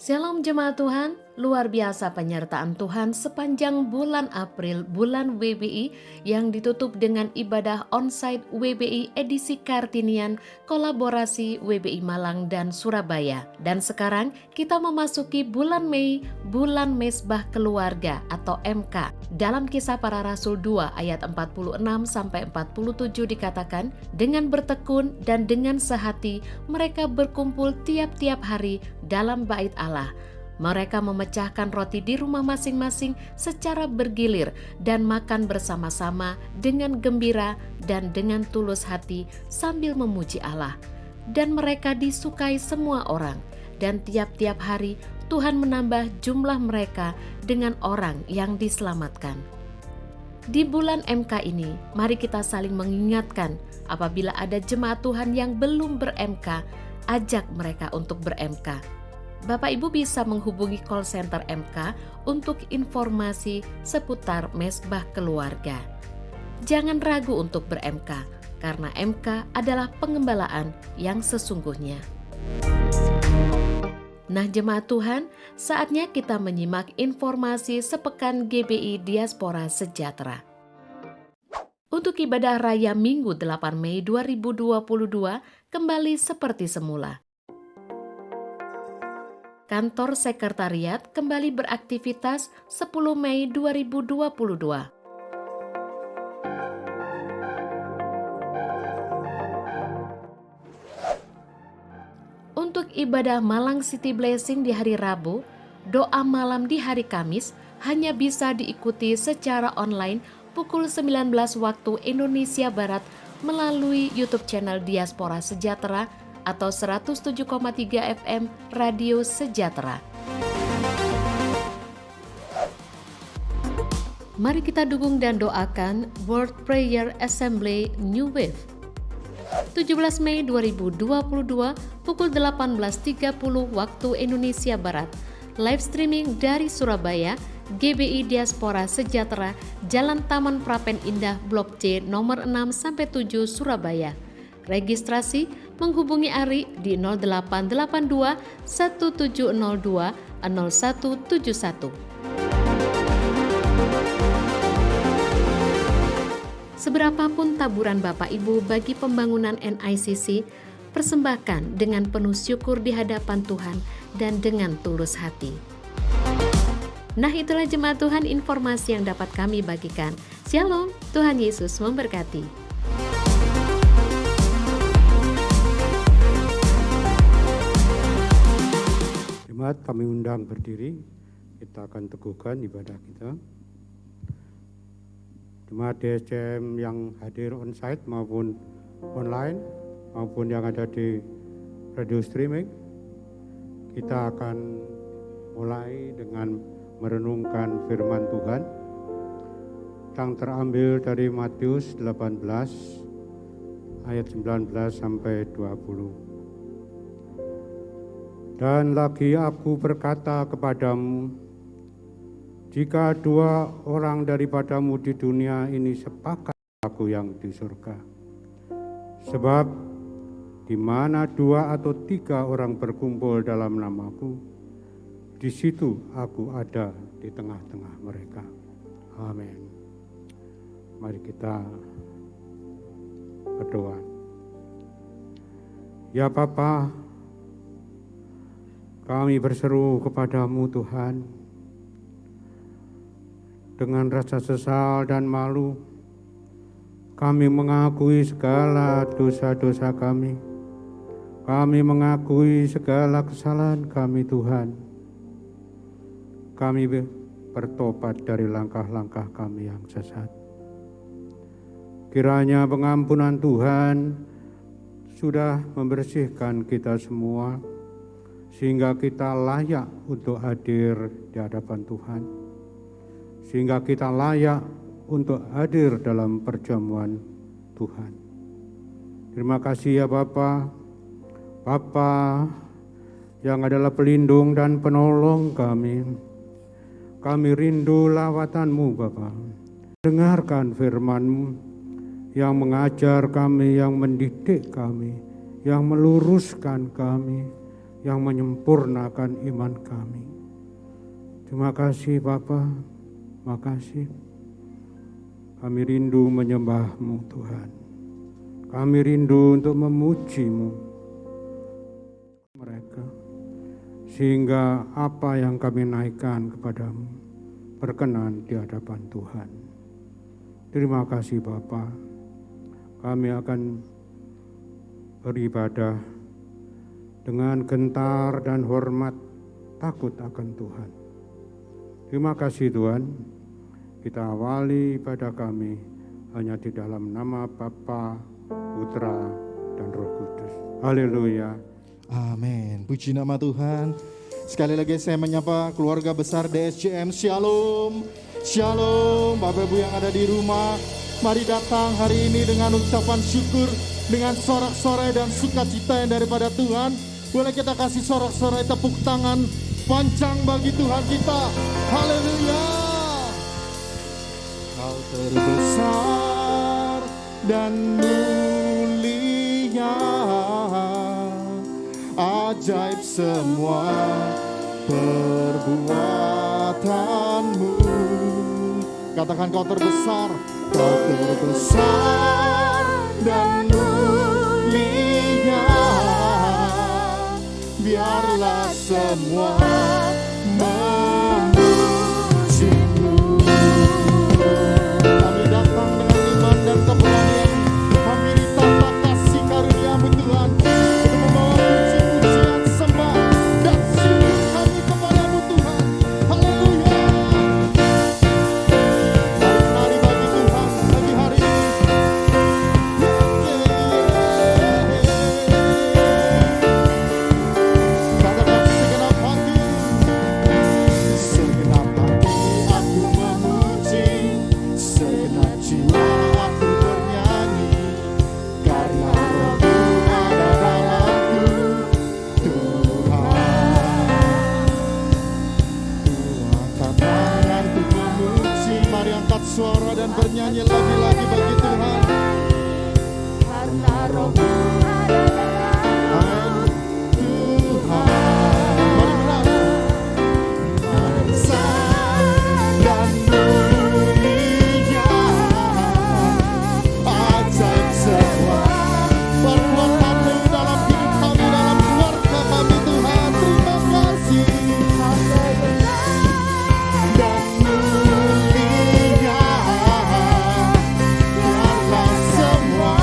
Shalom jemaat Tuhan, luar biasa penyertaan Tuhan sepanjang bulan April, bulan WBI yang ditutup dengan ibadah onsite WBI edisi Kartinian, kolaborasi WBI Malang dan Surabaya. Dan sekarang kita memasuki bulan Mei, bulan Mezbah Keluarga atau MK. Dalam Kisah Para Rasul 2 ayat 46-47 dikatakan, dengan bertekun dan dengan sehati mereka berkumpul tiap-tiap hari dalam bait Allah. Mereka memecahkan roti di rumah masing-masing secara bergilir dan makan bersama-sama dengan gembira dan dengan tulus hati sambil memuji Allah. Dan mereka disukai semua orang, dan tiap-tiap hari Tuhan menambah jumlah mereka dengan orang yang diselamatkan. Di bulan MK ini, mari kita saling mengingatkan apabila ada jemaat Tuhan yang belum ber-MK, ajak mereka untuk ber-MK. Bapak Ibu bisa menghubungi call center MK untuk informasi seputar Mezbah Keluarga. Jangan ragu untuk ber-MK, karena MK adalah pengembalaan yang sesungguhnya. Nah jemaat Tuhan, saatnya kita menyimak informasi sepekan GBI Diaspora Sejahtera. Untuk ibadah raya Minggu 8 Mei 2022 kembali seperti semula. Kantor Sekretariat kembali beraktivitas 10 Mei 2022. Untuk ibadah Malang City Blessing di hari Rabu, doa malam di hari Kamis hanya bisa diikuti secara online pukul 19 waktu Indonesia Barat melalui YouTube channel Diaspora Sejahtera atau 107,3 FM Radio Sejahtera. Mari kita dukung dan doakan World Prayer Assembly New Wave. 17 Mei 2022 pukul 18.30 waktu Indonesia Barat. Live streaming dari Surabaya, GBI Diaspora Sejahtera, Jalan Taman Prapen Indah, Blok C nomor 6-7 Surabaya. Registrasi menghubungi Ari di 0882 1702 0171. Seberapapun taburan Bapak Ibu bagi pembangunan NICC, persembahkan dengan penuh syukur di hadapan Tuhan dan dengan tulus hati. Nah itulah jemaat Tuhan informasi yang dapat kami bagikan. Shalom, Tuhan Yesus memberkati. Jemaat kami undang berdiri, kita akan teguhkan ibadah kita. Jemaat DSCM yang hadir on-site maupun online, maupun yang ada di radio streaming, kita akan mulai dengan merenungkan firman Tuhan yang terambil dari Matius 18 ayat 19 sampai 20. Dan lagi aku berkata kepadamu, jika 2 orang daripadamu di dunia ini sepakat, aku yang di surga. Sebab di mana 2 atau 3 orang berkumpul dalam namaku, di situ aku ada di tengah-tengah mereka. Amin. Mari kita berdoa. Ya Bapa, kami berseru kepadamu Tuhan, dengan rasa sesal dan malu, kami mengakui segala dosa-dosa kami. Kami mengakui segala kesalahan kami Tuhan. Kami bertobat dari langkah-langkah kami yang sesat. Kiranya pengampunan Tuhan sudah membersihkan kita semua, sehingga kita layak untuk hadir di hadapan Tuhan. Sehingga kita layak untuk hadir dalam perjamuan Tuhan. Terima kasih ya Bapa. Bapa yang adalah pelindung dan penolong kami. Kami rindu lawatan-Mu Bapa. Dengarkan firman-Mu yang mengajar kami, yang mendidik kami, yang meluruskan kami, yang menyempurnakan iman kami. Terima kasih Bapa, makasih. Kami rindu menyembah-Mu Tuhan. Kami rindu untuk memuji-Mu mereka. Sehingga apa yang kami naikkan kepadamu berkenan di hadapan Tuhan. Terima kasih Bapa. Kami akan beribadah dengan gentar dan hormat, takut akan Tuhan. Terima kasih Tuhan. Kita awali ibadah kami hanya di dalam nama Bapa, Putra, dan Roh Kudus. Haleluya. Amin. Puji nama Tuhan. Sekali lagi saya menyapa keluarga besar DSCM. Shalom. Shalom. Bapak Ibu yang ada di rumah, mari datang hari ini dengan ucapan syukur, dengan sorak-sorai dan sukacita yang daripada Tuhan. Boleh kita kasih sorak-sorai tepuk tangan panjang bagi Tuhan kita. Haleluya. Kau terbesar dan mulia, ajaib semua perbuatanmu. Katakan kau terbesar dan mulia, biarlah semua memujimu. Kami datang dengan iman dan keberanian, kami ditata kasih karunia-Mu Tuhan, untuk membawa puji-pujian, sembah dan syukur kami kepada-Mu Tuhan. Haleluya. Mari bagi Tuhan bagi hari ini. Katakan segenap hati aku memuji, segenap jiwa aku bernyanyi, karena Roh-Mu ada dalamku, Tuhan. Angkat tanganku memuji, mari angkat suara dan bernyanyi lagi-lagi bagi Tuhan. Karena Roh-Mu ada dalamku, Tuhan. Mari menang. Besar dan mulia, ajaib semua perbuatan-Mu dalam hidup kami, dalam keluarga kami Tuhan. Terima kasih. Dan mulia, biarlah semua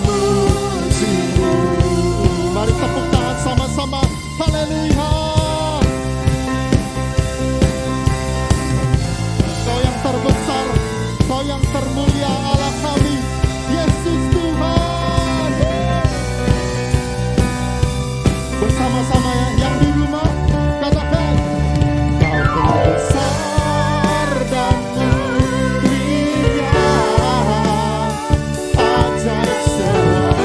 memuji-Mu. Mari tepuk tangan sama-sama. Haleluya. Kau yang terbesar, Kau yang termulia, Allah kami, Yesus Tuhan. Bersama-sama yang di rumah, katakan, Kau terbesar dan mulia, ajaib semua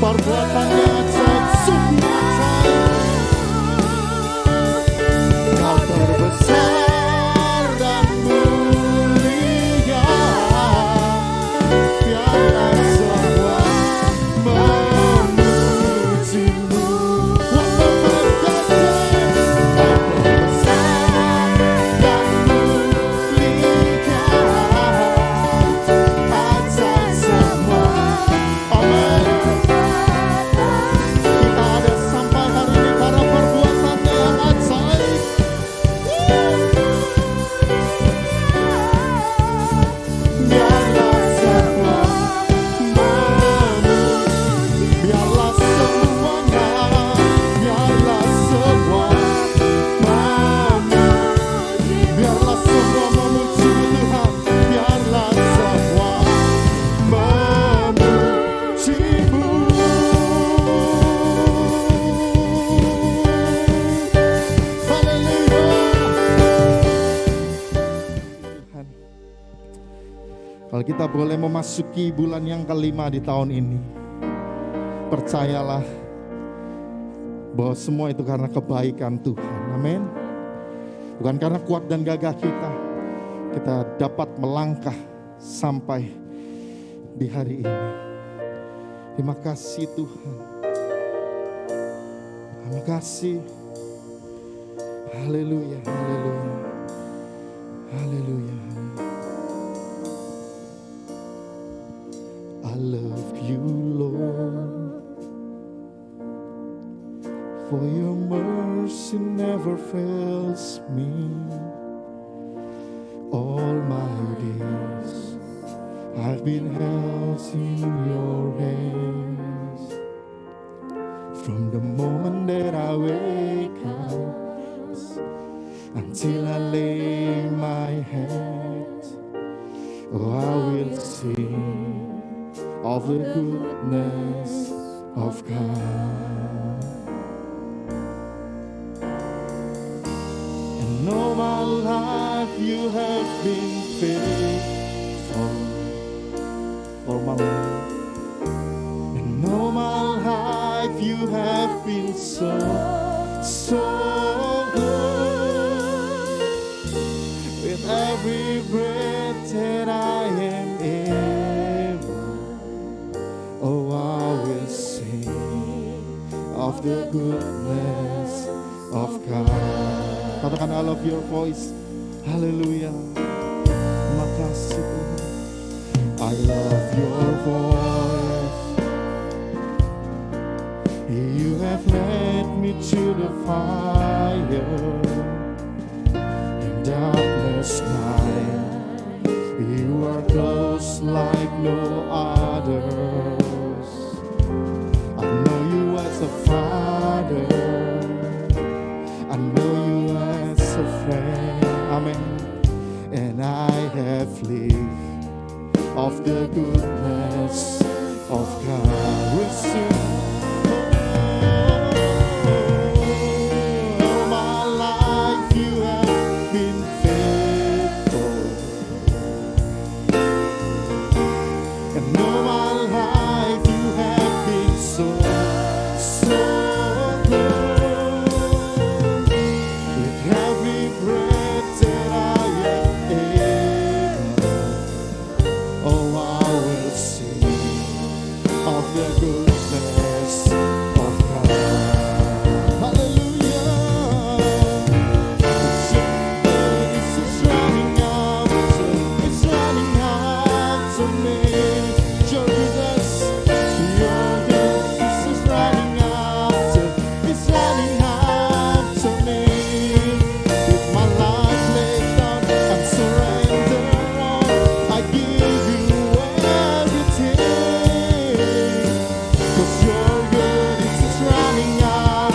perbuatan-Nya, ajaib sungguh ajaib. Kau terbesar dan mulia, biarlah semua memuji-Mu. One more time, Kau terbesar dan mulia, ajaib semua. Amin. Kita ada sampai hari ini karena perbuatan-Nya yang ajaib. Biarlah semua memuji, biarlah semuanya, biarlah semua memuji, biarlah semua memuji Tuhan, biarlah semua memuji-Mu. Haleluya. Tuhan, kalau kita boleh memasuki bulan yang kelima di tahun ini, percayalah bahwa semua itu karena kebaikan Tuhan. Amin. Bukan karena kuat dan gagah kita dapat melangkah sampai di hari ini. Terima kasih Tuhan. Kami kasih. Haleluya, haleluya. Haleluya. I love you, Lord, for your mercy never fails me. All my days I've been held in your hands. From the moment that I wake up until I lay my head, oh, I will sing of the goodness of God. And all my life you have been faithful. All my life. And all my life you have been so good. With every breath that I am able, oh, I will sing of the goodness of God. Katakan, I love your voice. Haleluya. Makasih Tuhan. I love your voice. You have led me to the fire. In darkness night, you are close like no others. I know you as a father. I know you as a friend. Amen. And I have lived of the goodness of God. We sing. All my life you have been faithful. And all my life you have been so good. With every breath that I am able, oh, I will sing of the goodness of God. Hallelujah. It's just running out, it's running out to me. Your goodness is running out, it's running out to me. With my life laid down and surrender all, I give you everything. 'Cause your goodness is running out,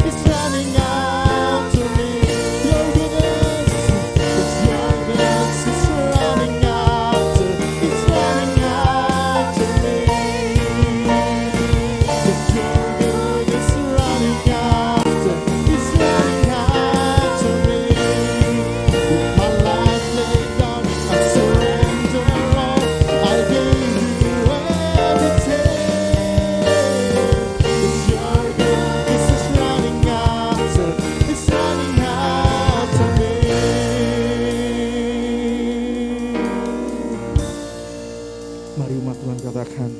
it's running out to me. Your goodness is running out, it's running out to me. 'Cause your goodness is running out, it's running out to me. With my life laid down, I surrender all, I give you everything. 'Cause your goodness is running out, it's running out to me. Mari umat Tuhan katakan,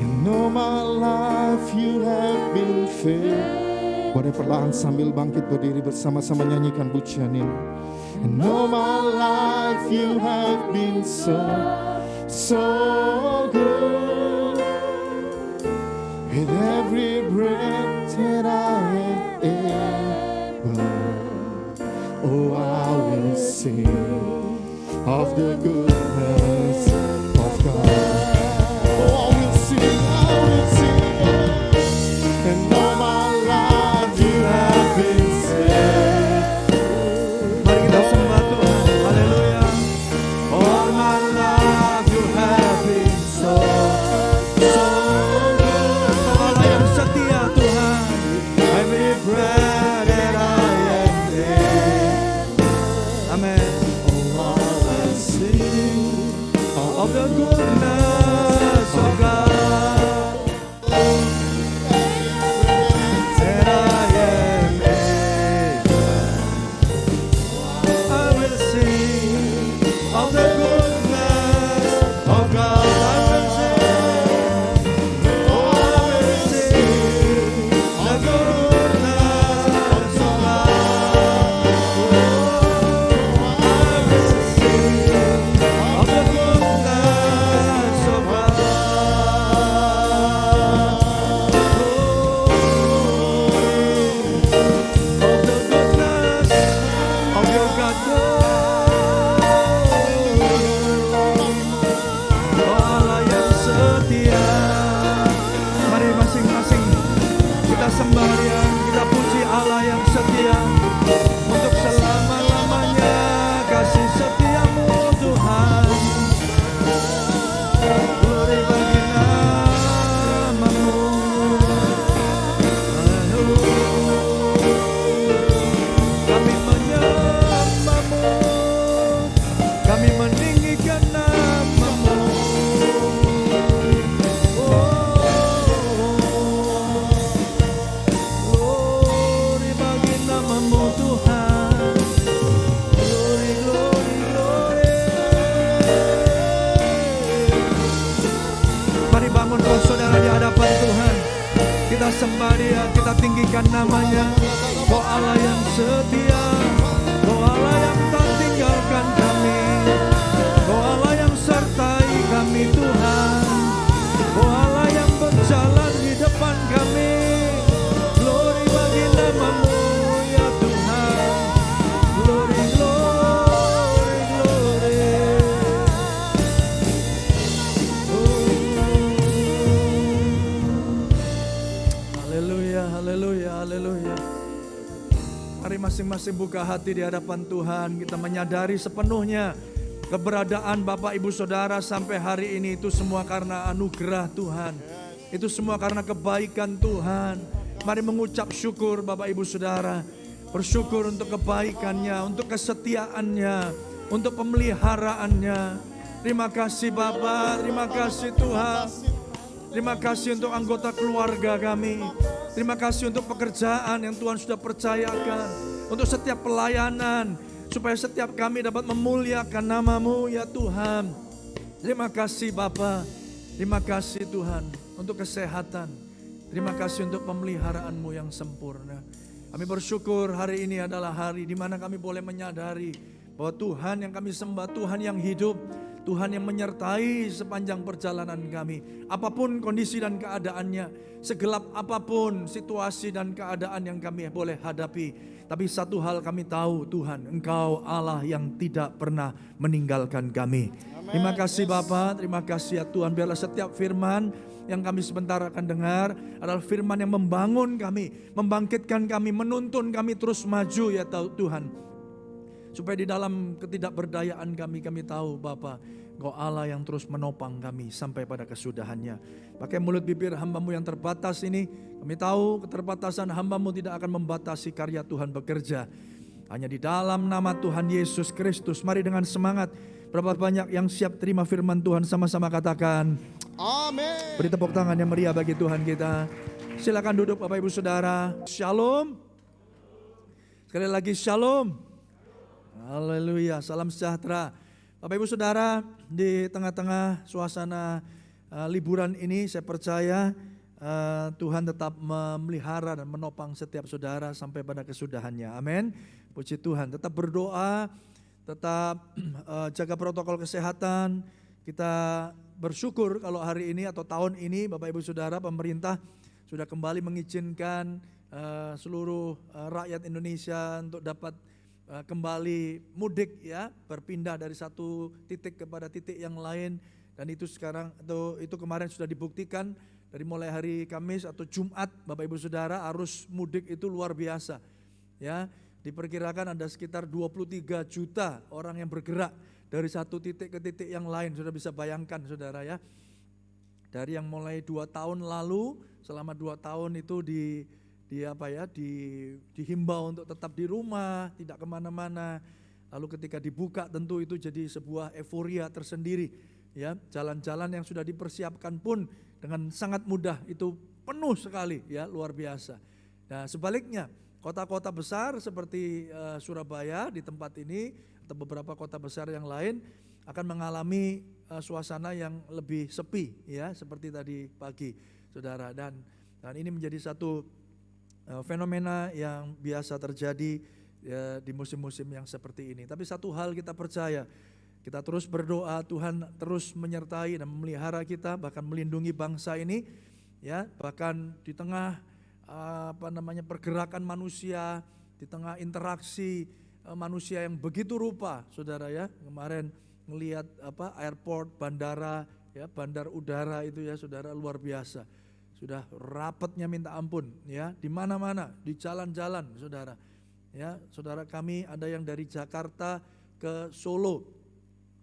in all my life you have been faithful. Boleh perlahan sambil bangkit berdiri bersama-sama nyanyikan pujian ini. In all my life you have been so good. With every breath that I am able, oh, I will sing of the goodness of God. Oh, I will sing, I will sing. And all my life you have been faithful. Mari kita sembah Tuhan. Haleluya. All my life you have been so good. Kau Allah yang setia Tuhan. Every breath that I am able. Amen. Oh, I will sing of the goodness of God. That I am able. I will sing of the goodness of God. I will sing. Oh, I will sing tinggikan namanya. Kau Allah yang setia, Kau Allah yang tak tinggalkan kami, Kau Allah yang sertai kami Tuhan, Kau Allah yang berjalan di depan kami. Glory bagi namamu ya Tuhan. Glory, glory, glory. Haleluya, haleluya, haleluya. Mari masing-masing buka hati di hadapan Tuhan. Kita menyadari sepenuhnya keberadaan Bapak Ibu Saudara sampai hari ini itu semua karena anugerah Tuhan. Itu semua karena kebaikan Tuhan. Mari mengucap syukur Bapak Ibu Saudara. Bersyukur untuk kebaikannya, untuk kesetiaannya, untuk pemeliharaannya. Terima kasih Bapak, terima kasih Tuhan. Terima kasih untuk anggota keluarga kami. Terima kasih untuk pekerjaan yang Tuhan sudah percayakan. Untuk setiap pelayanan, supaya setiap kami dapat memuliakan nama-Mu ya Tuhan. Terima kasih Bapa. Terima kasih Tuhan untuk kesehatan. Terima kasih untuk pemeliharaan-Mu yang sempurna. Kami bersyukur hari ini adalah hari di mana kami boleh menyadari bahwa Tuhan yang kami sembah, Tuhan yang hidup, Tuhan yang menyertai sepanjang perjalanan kami. Apapun kondisi dan keadaannya, segelap apapun situasi dan keadaan yang kami boleh hadapi. Tapi satu hal kami tahu Tuhan, Engkau Allah yang tidak pernah meninggalkan kami. Terima kasih Bapa, terima kasih ya Tuhan. Biarlah setiap firman yang kami sebentar akan dengar adalah firman yang membangun kami, membangkitkan kami, menuntun kami terus maju ya Tuhan. Supaya di dalam ketidakberdayaan kami tahu Bapa, Engkau Allah yang terus menopang kami sampai pada kesudahannya. Pakai mulut bibir hamba-Mu yang terbatas ini, kami tahu keterbatasan hamba-Mu tidak akan membatasi karya Tuhan bekerja. Hanya di dalam nama Tuhan Yesus Kristus, mari dengan semangat. Berapa banyak yang siap terima firman Tuhan, sama-sama katakan amin. Beri tepuk tangan yang meriah bagi Tuhan kita. Silakan duduk Bapak Ibu Saudara. Shalom. Sekali lagi shalom. Haleluya, salam sejahtera. Bapak Ibu Saudara, di tengah-tengah suasana liburan ini saya percaya Tuhan tetap memelihara dan menopang setiap saudara sampai pada kesudahannya. Amin. Puji Tuhan. Tetap berdoa, tetap jaga protokol kesehatan. Kita bersyukur kalau hari ini atau tahun ini Bapak Ibu Saudara, pemerintah sudah kembali mengizinkan seluruh rakyat Indonesia untuk dapat kembali mudik ya, berpindah dari satu titik kepada titik yang lain. Dan itu sekarang atau itu kemarin sudah dibuktikan dari mulai hari Kamis atau Jumat Bapak Ibu Saudara, arus mudik itu luar biasa. Ya, diperkirakan ada sekitar 23 juta orang yang bergerak dari satu titik ke titik yang lain. Sudah bisa bayangkan Saudara ya. Dari yang mulai 2 tahun lalu, selama 2 tahun itu dihimbau untuk tetap di rumah, tidak kemana-mana. Lalu ketika dibuka tentu itu jadi sebuah euforia tersendiri. Ya, jalan-jalan yang sudah dipersiapkan pun dengan sangat mudah itu penuh sekali, ya luar biasa. Nah sebaliknya kota-kota besar seperti Surabaya di tempat ini atau beberapa kota besar yang lain akan mengalami suasana yang lebih sepi, ya seperti tadi pagi, saudara. Dan ini menjadi satu fenomena yang biasa terjadi ya, di musim-musim yang seperti ini. Tapi satu hal kita percaya, kita terus berdoa, Tuhan terus menyertai dan memelihara kita, bahkan melindungi bangsa ini, ya bahkan di tengah pergerakan manusia, di tengah interaksi manusia yang begitu rupa, saudara ya. Kemarin ngelihat airport, bandara, ya bandar udara itu ya, saudara luar biasa. Sudah rapatnya minta ampun ya, di mana-mana, di jalan-jalan saudara. Ya, saudara kami ada yang dari Jakarta ke Solo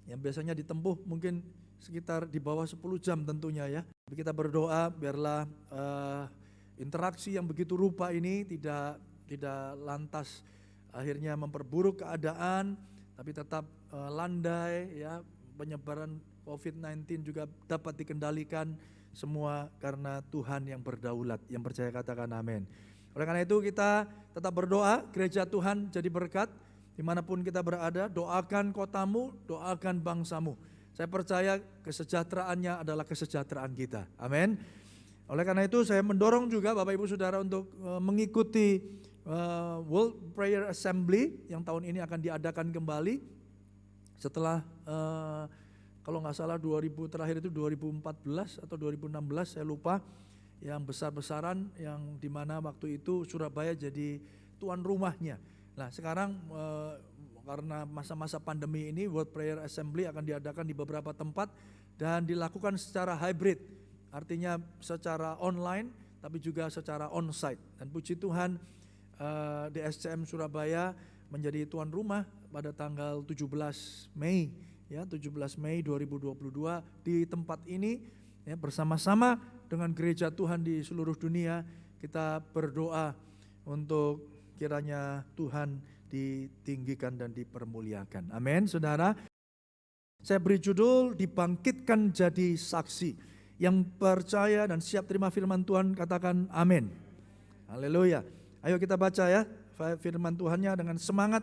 yang biasanya ditempuh mungkin sekitar di bawah 10 jam tentunya ya. Tapi kita berdoa biarlah interaksi yang begitu rupa ini tidak lantas akhirnya memperburuk keadaan, tapi tetap landai ya, penyebaran COVID-19 juga dapat dikendalikan. Semua karena Tuhan yang berdaulat, yang percaya katakan amin. Oleh karena itu kita tetap berdoa, gereja Tuhan jadi berkat, dimanapun kita berada, doakan kotamu, doakan bangsamu. Saya percaya kesejahteraannya adalah kesejahteraan kita, amin. Oleh karena itu saya mendorong juga Bapak Ibu Saudara untuk mengikuti World Prayer Assembly yang tahun ini akan diadakan kembali setelah kalau nggak salah terakhir itu 2014 atau 2016 saya lupa, yang besar-besaran yang dimana waktu itu Surabaya jadi tuan rumahnya. Nah sekarang karena masa-masa pandemi ini World Prayer Assembly akan diadakan di beberapa tempat dan dilakukan secara hybrid, artinya secara online tapi juga secara onsite. Dan puji Tuhan DSCM Surabaya menjadi tuan rumah pada tanggal 17 Mei ya, 17 Mei 2022 di tempat ini ya, bersama-sama dengan gereja Tuhan di seluruh dunia kita berdoa untuk kiranya Tuhan ditinggikan dan dipermuliakan. Amin, saudara. Saya beri judul dibangkitkan jadi saksi. Yang percaya dan siap terima firman Tuhan katakan amin. Haleluya. Ayo kita baca ya firman Tuhannya dengan semangat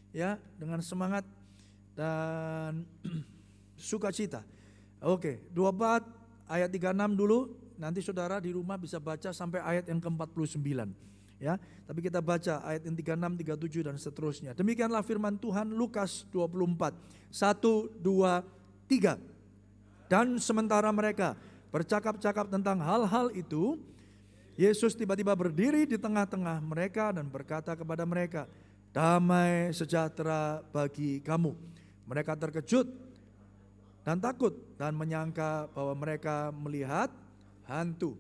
ya, dengan semangat dan sukacita. Oke, 24 ayat 36 dulu. Nanti saudara di rumah bisa baca sampai ayat yang ke-49 ya. Tapi kita baca ayat yang 36, 37 dan seterusnya. Demikianlah firman Tuhan Lukas 24. 1, 2, 3. Dan sementara mereka bercakap-cakap tentang hal-hal itu, Yesus tiba-tiba berdiri di tengah-tengah mereka dan berkata kepada mereka, damai sejahtera bagi kamu. Mereka terkejut dan takut dan menyangka bahwa mereka melihat hantu.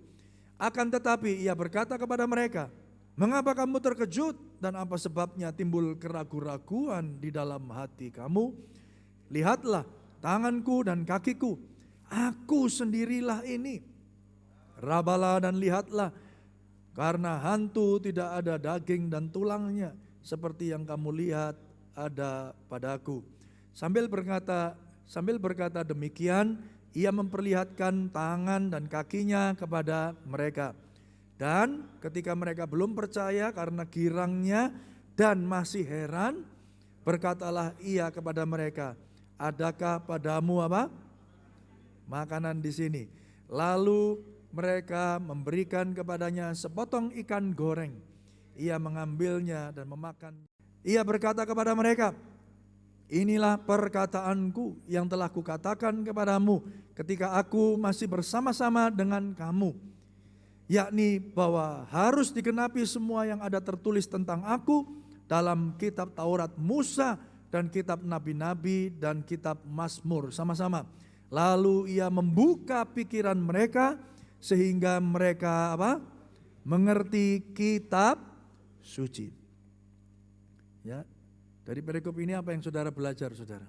Akan tetapi ia berkata kepada mereka, mengapa kamu terkejut dan apa sebabnya timbul keraguan-raguan di dalam hati kamu? Lihatlah tanganku dan kakiku, aku sendirilah ini. Rabalah dan lihatlah, karena hantu tidak ada daging dan tulangnya seperti yang kamu lihat ada padaku. Sambil berkata demikian, ia memperlihatkan tangan dan kakinya kepada mereka. Dan ketika mereka belum percaya karena girangnya dan masih heran, berkatalah ia kepada mereka, adakah padamu apa? Makanan di sini. Lalu mereka memberikan kepadanya sepotong ikan goreng. Ia mengambilnya dan memakan. Ia berkata kepada mereka, inilah perkataanku yang telah kukatakan kepadamu ketika aku masih bersama-sama dengan kamu, yakni bahwa harus digenapi semua yang ada tertulis tentang aku dalam kitab Taurat Musa dan kitab nabi-nabi dan kitab Mazmur. Sama-sama. Lalu ia membuka pikiran mereka sehingga mereka apa? Mengerti kitab suci. Ya. Dari perikop ini apa yang saudara belajar, saudara?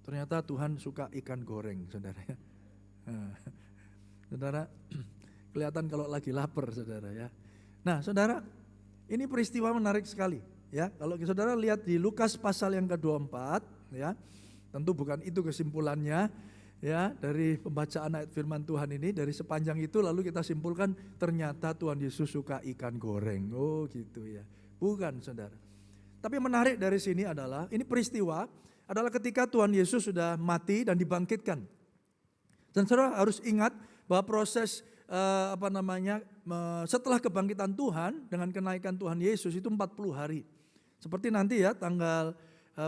Ternyata Tuhan suka ikan goreng, saudara. Saudara, kelihatan kalau lagi lapar, saudara ya. Nah, saudara, ini peristiwa menarik sekali, ya. Kalau saudara lihat di Lukas pasal yang ke-24, ya, tentu bukan itu kesimpulannya, ya, dari pembacaan ayat firman Tuhan ini. Dari sepanjang itu lalu kita simpulkan ternyata Tuhan Yesus suka ikan goreng. Oh, gitu ya. Bukan, saudara. Tapi yang menarik dari sini adalah, ini peristiwa adalah ketika Tuhan Yesus sudah mati dan dibangkitkan. Dan saudara harus ingat bahwa proses setelah kebangkitan Tuhan dengan kenaikan Tuhan Yesus itu 40 hari. Seperti nanti ya tanggal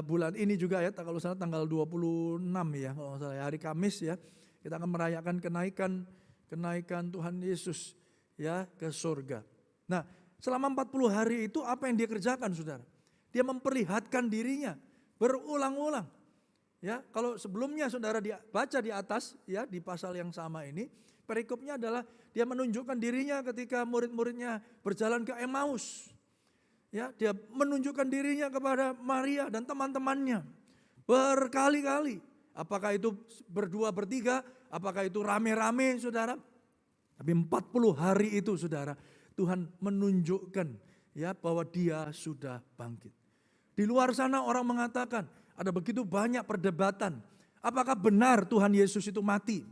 bulan ini juga ya, kalau salah tanggal 26 ya, kalau salah hari Kamis ya, kita akan merayakan kenaikan Tuhan Yesus ya ke surga. Nah, selama 40 hari itu apa yang dia kerjakan, saudara? Dia memperlihatkan dirinya berulang-ulang. Ya, kalau sebelumnya saudara baca di atas ya di pasal yang sama ini, perikopnya adalah dia menunjukkan dirinya ketika murid-muridnya berjalan ke Emmaus. Ya, dia menunjukkan dirinya kepada Maria dan teman-temannya berkali-kali. Apakah itu berdua bertiga, apakah itu rame-rame, saudara? Tapi 40 hari itu, saudara, Tuhan menunjukkan ya bahwa dia sudah bangkit. Di luar sana orang mengatakan ada begitu banyak perdebatan. Apakah benar Tuhan Yesus itu mati?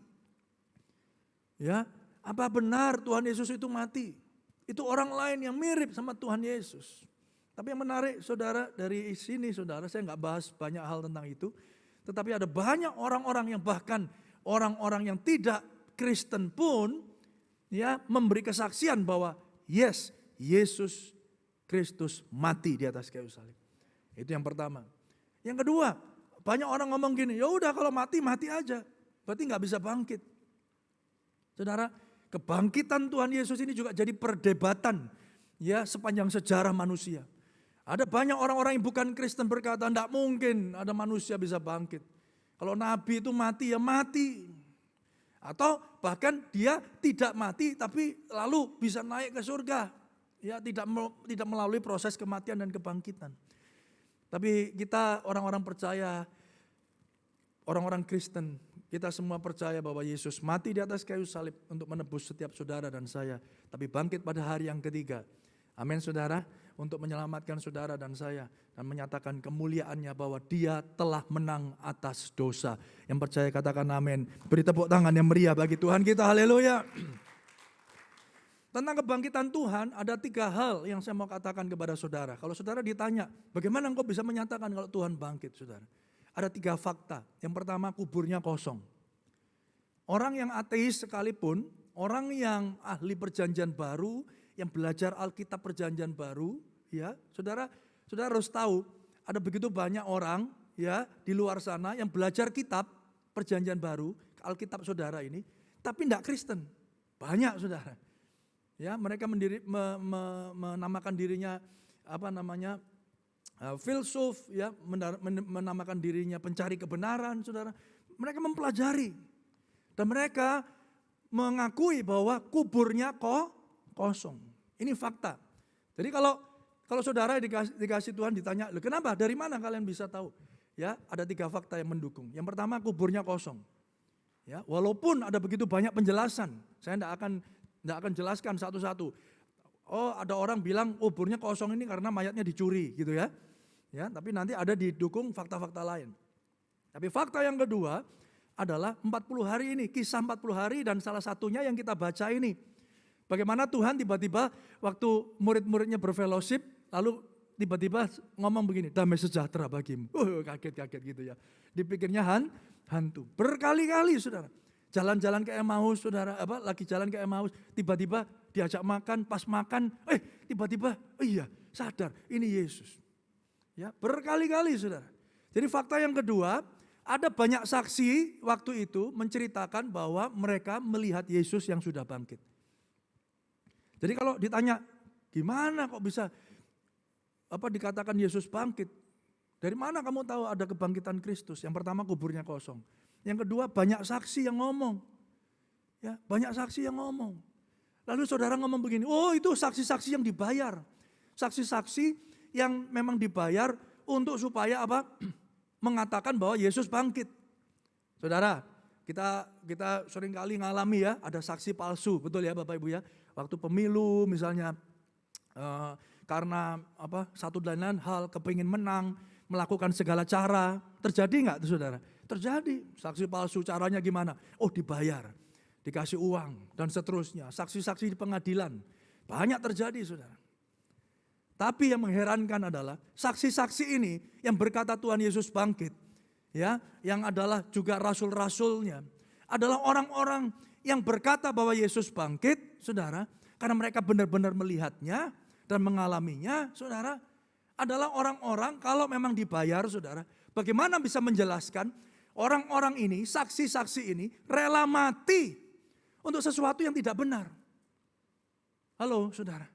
Ya, apa benar Tuhan Yesus itu mati? Itu orang lain yang mirip sama Tuhan Yesus. Tapi yang menarik, saudara, dari sini, saudara, saya nggak bahas banyak hal tentang itu. Tetapi ada banyak orang-orang yang bahkan orang-orang yang tidak Kristen pun ya memberi kesaksian bahwa yes, Yesus Kristus mati di atas kayu salib. Itu yang pertama. Yang kedua, banyak orang ngomong gini, ya udah kalau mati mati aja, berarti nggak bisa bangkit. Saudara, kebangkitan Tuhan Yesus ini juga jadi perdebatan ya sepanjang sejarah manusia. Ada banyak orang-orang yang bukan Kristen berkata, tidak mungkin ada manusia bisa bangkit. Kalau nabi itu mati ya mati. Atau bahkan dia tidak mati tapi lalu bisa naik ke surga. Ya tidak melalui proses kematian dan kebangkitan. Tapi kita orang-orang percaya, orang-orang Kristen, kita semua percaya bahwa Yesus mati di atas kayu salib untuk menebus setiap saudara dan saya. Tapi bangkit pada hari yang ketiga. Amin saudara, untuk menyelamatkan saudara dan saya. Dan menyatakan kemuliaannya bahwa dia telah menang atas dosa. Yang percaya katakan amin. Beri tepuk tangan yang meriah bagi Tuhan kita, haleluya. Tentang kebangkitan Tuhan ada 3 hal yang saya mau katakan kepada saudara. Kalau saudara ditanya, bagaimana engkau bisa menyatakan kalau Tuhan bangkit saudara? Ada 3 fakta. Yang pertama, kuburnya kosong. Orang yang ateis sekalipun, orang yang ahli perjanjian baru, yang belajar Alkitab perjanjian baru, ya, saudara harus tahu ada begitu banyak orang ya di luar sana yang belajar kitab perjanjian baru, Alkitab saudara ini, tapi tidak Kristen. Banyak saudara. Ya, mereka menamakan dirinya filsuf, ya, menamakan dirinya pencari kebenaran, saudara. Mereka mempelajari dan mereka mengakui bahwa kuburnya kosong. Ini fakta. Jadi kalau saudara dikasih Tuhan ditanya, loh kenapa? Dari mana kalian bisa tahu? Ya, ada 3 fakta yang mendukung. Yang pertama, kuburnya kosong. Ya, walaupun ada begitu banyak penjelasan, saya tidak akan jelaskan satu-satu. Oh, ada orang bilang kuburnya kosong ini karena mayatnya dicuri gitu ya. Ya, tapi nanti ada didukung fakta-fakta lain. Tapi fakta yang kedua adalah 40 hari ini, kisah 40 hari dan salah satunya yang kita baca ini. Bagaimana Tuhan tiba-tiba waktu murid-muridnya berfellowship, lalu tiba-tiba ngomong begini, damai sejahtera bagimu. Kaget-kaget gitu ya. Dipikirnya hantu. Berkali-kali saudara. Jalan-jalan ke Emmaus, saudara, lagi jalan ke Emmaus, tiba-tiba diajak makan, pas makan, tiba-tiba, iya, sadar, ini Yesus. Ya, berkali-kali, saudara. Jadi fakta yang kedua, ada banyak saksi waktu itu menceritakan bahwa mereka melihat Yesus yang sudah bangkit. Jadi kalau ditanya, gimana kok bisa dikatakan Yesus bangkit? Dari mana kamu tahu ada kebangkitan Kristus? Yang pertama, kuburnya kosong. Yang kedua, banyak saksi yang ngomong. Ya, banyak saksi yang ngomong. Lalu saudara ngomong begini, oh itu saksi-saksi yang dibayar. Saksi-saksi yang memang dibayar untuk supaya mengatakan bahwa Yesus bangkit. Saudara, kita seringkali ngalami ya, ada saksi palsu, betul ya Bapak Ibu ya. Waktu pemilu misalnya, karena satu dan lain hal, kepingin menang, melakukan segala cara, terjadi nggak tuh saudara? Terjadi, saksi palsu caranya gimana? Oh dibayar, dikasih uang dan seterusnya. Saksi-saksi di pengadilan, banyak terjadi saudara. Tapi yang mengherankan adalah saksi-saksi ini yang berkata Tuhan Yesus bangkit, ya, yang adalah juga rasul-rasulnya, adalah orang-orang yang berkata bahwa Yesus bangkit, saudara, karena mereka benar-benar melihatnya dan mengalaminya, saudara, adalah orang-orang kalau memang dibayar, saudara, bagaimana bisa menjelaskan orang-orang ini, saksi-saksi ini rela mati untuk sesuatu yang tidak benar. Halo saudara,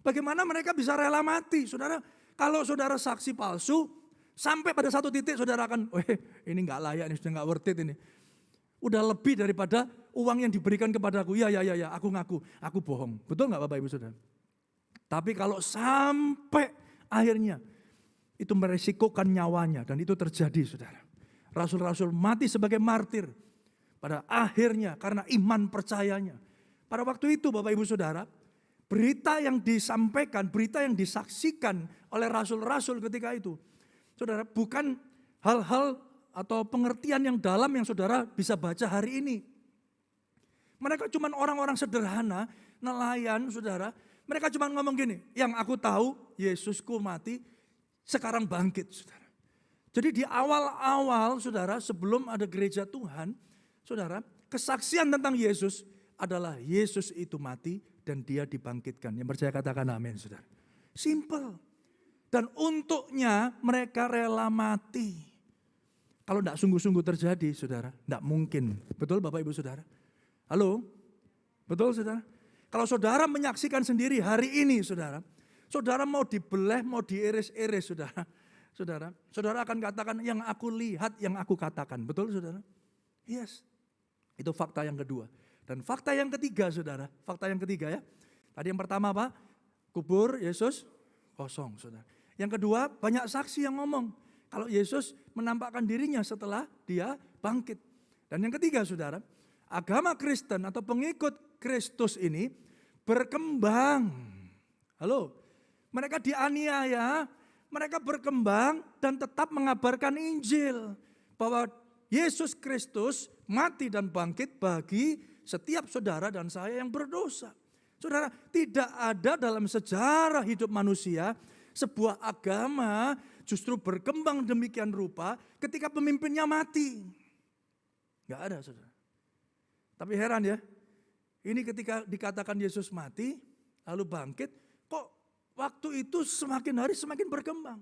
bagaimana mereka bisa rela mati? Saudara, kalau saudara saksi palsu, sampai pada satu titik saudara akan, ini gak layak, ini sudah gak worth it ini. Udah lebih daripada uang yang diberikan kepadaku, ya aku ngaku, aku bohong. Betul gak Bapak Ibu Saudara? Tapi kalau sampai akhirnya, itu meresikokan nyawanya dan itu terjadi saudara. Rasul-rasul mati sebagai martir pada akhirnya karena iman percayanya. Pada waktu itu Bapak Ibu Saudara, berita yang disampaikan, berita yang disaksikan oleh rasul-rasul ketika itu, saudara, bukan hal-hal atau pengertian yang dalam yang saudara bisa baca hari ini. Mereka cuma orang-orang sederhana, nelayan saudara. Mereka cuma ngomong gini, yang aku tahu Yesusku mati, sekarang bangkit saudara. Jadi di awal-awal saudara, sebelum ada gereja Tuhan, saudara, kesaksian tentang Yesus adalah Yesus itu mati dan dia dibangkitkan. Yang percaya katakan amin, saudara. Simple. Dan untuknya mereka rela mati. Kalau tidak sungguh-sungguh terjadi, saudara, tidak mungkin. Betul Bapak Ibu Saudara? Halo? Betul saudara? Kalau saudara menyaksikan sendiri hari ini saudara, saudara mau dibeleh, mau diiris-iris saudara. Saudara akan katakan yang aku lihat, yang aku katakan. Betul saudara? Yes. Itu fakta yang kedua. Dan fakta yang ketiga saudara, fakta yang ketiga ya. Tadi yang pertama apa? Kubur Yesus kosong saudara. Yang kedua banyak saksi yang ngomong. Kalau Yesus menampakkan dirinya setelah dia bangkit. Dan yang ketiga saudara, agama Kristen atau pengikut Kristus ini berkembang. Halo, mereka dianiaya, mereka berkembang dan tetap mengabarkan Injil. Bahwa Yesus Kristus mati dan bangkit bagi setiap saudara dan saya yang berdosa. Saudara, tidak ada dalam sejarah hidup manusia sebuah agama justru berkembang demikian rupa ketika pemimpinnya mati. Gak ada saudara. Tapi heran ya, ini ketika dikatakan Yesus mati, lalu bangkit, kok waktu itu semakin hari semakin berkembang.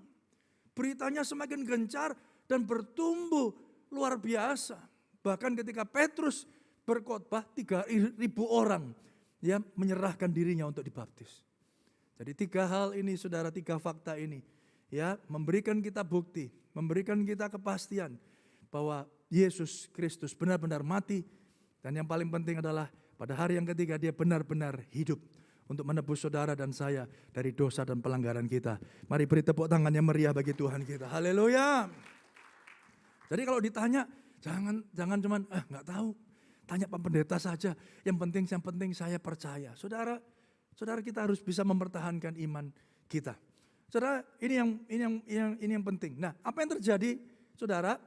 Beritanya semakin gencar dan bertumbuh luar biasa. Bahkan ketika Petrus berkhotbah 3.000 orang ya menyerahkan dirinya untuk dibaptis. Jadi 3 hal ini saudara, 3 fakta ini ya memberikan kita bukti, memberikan kita kepastian bahwa Yesus Kristus benar-benar mati. Dan yang paling penting adalah pada hari yang ketiga dia benar-benar hidup untuk menebus saudara dan saya dari dosa dan pelanggaran kita. Mari beri tepuk tangan yang meriah bagi Tuhan kita. Haleluya. Jadi kalau ditanya jangan cuman nggak tahu. Tanya Pak Pendeta saja. Yang penting saya percaya. Saudara kita harus bisa mempertahankan iman kita. Saudara, ini yang penting. Nah, apa yang terjadi, saudara?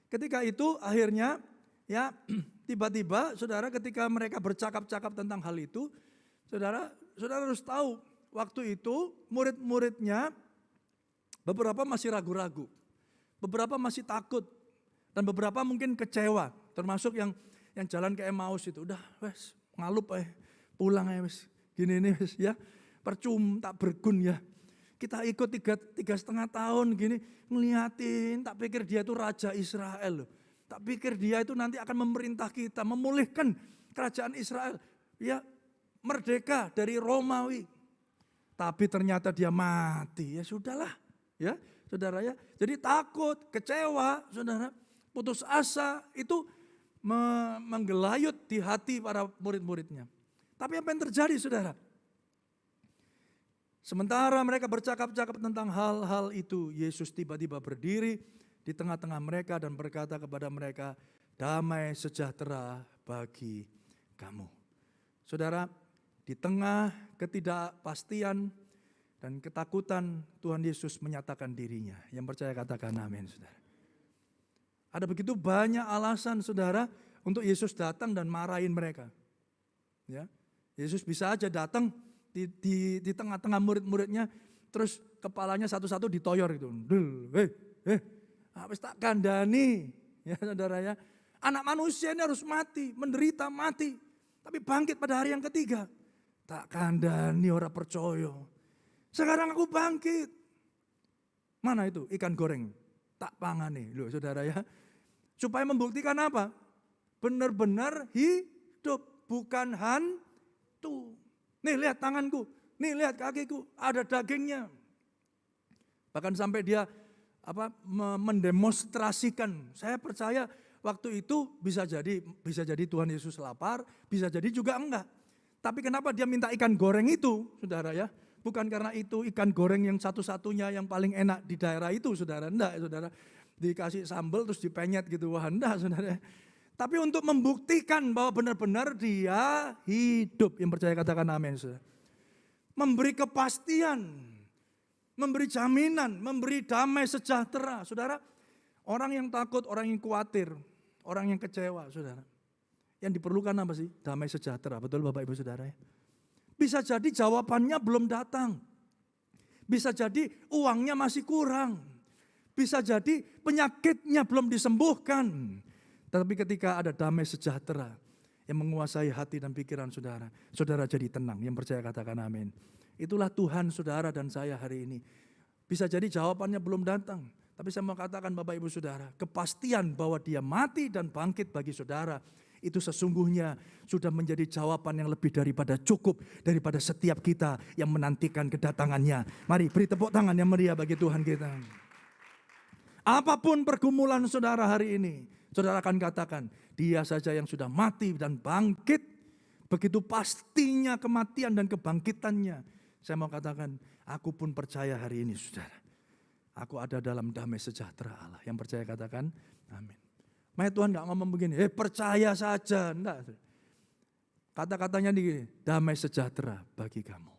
Ketika itu akhirnya ya tiba-tiba saudara ketika mereka bercakap-cakap tentang hal itu, saudara harus tahu waktu itu murid-muridnya beberapa masih ragu-ragu, beberapa masih takut, dan beberapa mungkin kecewa, termasuk yang jalan ke Emmaus itu, udah wes ngalup pulang wes gini nih wes ya, percuma tak bergun ya. Kita ikut 3,5 tahun gini ngeliatin, tak pikir dia itu Raja Israel loh. Tak pikir dia itu nanti akan memerintah kita, memulihkan kerajaan Israel. Ya merdeka dari Romawi. Tapi ternyata dia mati, ya sudahlah ya saudara ya. Jadi takut, kecewa saudara, putus asa itu menggelayut di hati para murid-muridnya. Tapi apa yang terjadi saudara? Sementara mereka bercakap-cakap tentang hal-hal itu, Yesus tiba-tiba berdiri di tengah-tengah mereka dan berkata kepada mereka, damai sejahtera bagi kamu. Saudara, di tengah ketidakpastian dan ketakutan Tuhan Yesus menyatakan dirinya. Yang percaya katakan amin saudara. Ada begitu banyak alasan saudara untuk Yesus datang dan marahin mereka. Ya, Yesus bisa aja datang di tengah-tengah murid-muridnya, terus kepalanya satu-satu ditoyor gitu. Habis tak kandani, ya saudara ya. Anak manusia ini harus mati, menderita mati, tapi bangkit pada hari yang ketiga. Tak kandani ora percaya. Sekarang aku bangkit. Mana itu ikan goreng? Tak pangane, loh saudara ya. Supaya membuktikan apa? Benar-benar hidup, bukan hantu. Nih lihat tanganku, nih lihat kakiku, ada dagingnya. Bahkan sampai dia mendemonstrasikan. Saya percaya waktu itu bisa jadi Tuhan Yesus lapar, bisa jadi juga enggak. Tapi kenapa dia minta ikan goreng itu, saudara ya? Bukan karena itu ikan goreng yang satu-satunya yang paling enak di daerah itu, saudara. Enggak, saudara. Dikasih sambal terus dipenyet gitu, wah enggak, saudara. Tapi untuk membuktikan bahwa benar-benar dia hidup. Yang percaya katakan amin. Memberi kepastian, memberi jaminan, memberi damai sejahtera. Saudara, orang yang takut, orang yang khawatir, orang yang kecewa, saudara. Yang diperlukan apa sih? Damai sejahtera. Betul Bapak Ibu Saudara ya? Bisa jadi jawabannya belum datang. Bisa jadi uangnya masih kurang. Bisa jadi penyakitnya belum disembuhkan. Tapi ketika ada damai sejahtera yang menguasai hati dan pikiran saudara. Saudara jadi tenang, yang percaya katakan amin. Itulah Tuhan saudara dan saya hari ini. Bisa jadi jawabannya belum datang. Tapi saya mau katakan Bapak Ibu Saudara, kepastian bahwa dia mati dan bangkit bagi saudara, itu sesungguhnya sudah menjadi jawaban yang lebih daripada cukup daripada setiap kita yang menantikan kedatangannya. Mari beri tepuk tangan yang meriah bagi Tuhan kita. Apapun pergumulan saudara hari ini, saudara akan katakan, dia saja yang sudah mati dan bangkit. Begitu pastinya kematian dan kebangkitannya. Saya mau katakan, aku pun percaya hari ini saudara. Aku ada dalam damai sejahtera Allah. Yang percaya katakan, amin. Makanya Tuhan gak ngomong begini, percaya saja. Enggak. Kata-katanya begini, damai sejahtera bagi kamu.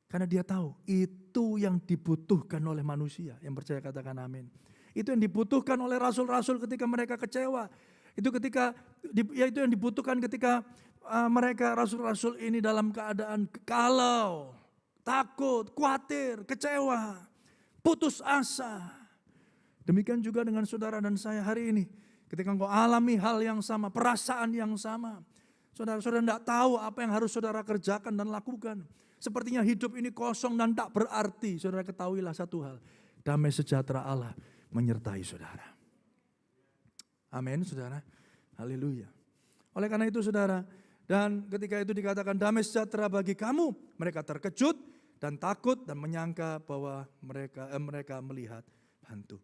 Karena dia tahu, itu yang dibutuhkan oleh manusia. Yang percaya katakan amin. Itu yang dibutuhkan oleh rasul-rasul ketika mereka kecewa. Itu yang dibutuhkan ketika mereka rasul-rasul ini dalam keadaan kalau, takut, khawatir, kecewa, putus asa. Demikian juga dengan saudara dan saya hari ini. Ketika engkau alami hal yang sama, perasaan yang sama. Saudara-saudara tidak tahu apa yang harus saudara kerjakan dan lakukan. Sepertinya hidup ini kosong dan tak berarti. Saudara ketahuilah satu hal. Damai sejahtera Allah menyertai saudara. Amin saudara. Haleluya. Oleh karena itu saudara. Dan ketika itu dikatakan damai sejahtera bagi kamu. Mereka terkejut dan takut dan menyangka bahwa mereka melihat hantu.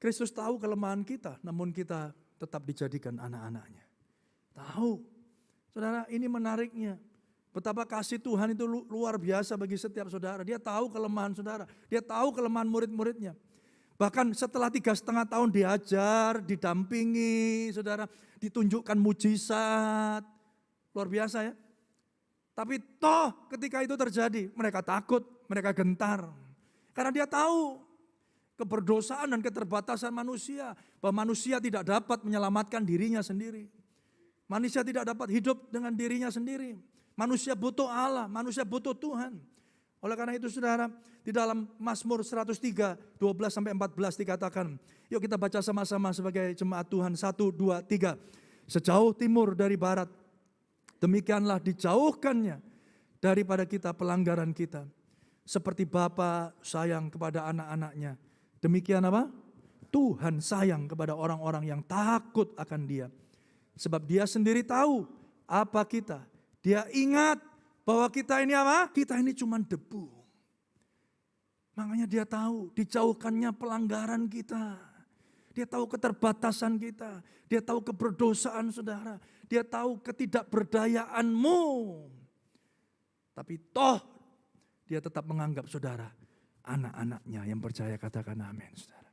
Kristus tahu kelemahan kita, namun kita tetap dijadikan anak-anaknya. Tahu. Saudara, ini menariknya. Betapa kasih Tuhan itu luar biasa bagi setiap saudara. Dia tahu kelemahan saudara. Dia tahu kelemahan murid-muridnya. Bahkan setelah 3,5 tahun diajar, didampingi, saudara, ditunjukkan mujizat. Luar biasa ya. Tapi toh ketika itu terjadi, mereka takut, mereka gentar. Karena dia tahu keberdosaan dan keterbatasan manusia. Bahwa manusia tidak dapat menyelamatkan dirinya sendiri. Manusia tidak dapat hidup dengan dirinya sendiri. Manusia butuh Allah, manusia butuh Tuhan. Oleh karena itu saudara, di dalam Mazmur 103, 12-14 dikatakan. Yuk kita baca sama-sama sebagai jemaat Tuhan. 1, 2, 3. Sejauh timur dari barat, demikianlah dijauhkannya daripada kita pelanggaran kita. Seperti Bapa sayang kepada anak-anaknya. Demikian apa? Tuhan sayang kepada orang-orang yang takut akan Dia. Sebab Dia sendiri tahu apa kita. Dia ingat bahwa kita ini apa? Kita ini cuma debu. Makanya Dia tahu dijauhkannya pelanggaran kita. Dia tahu keterbatasan kita. Dia tahu keberdosaan saudara. Dia tahu ketidakberdayaanmu. Tapi toh Dia tetap menganggap saudara anak-anaknya yang percaya katakan amin saudara.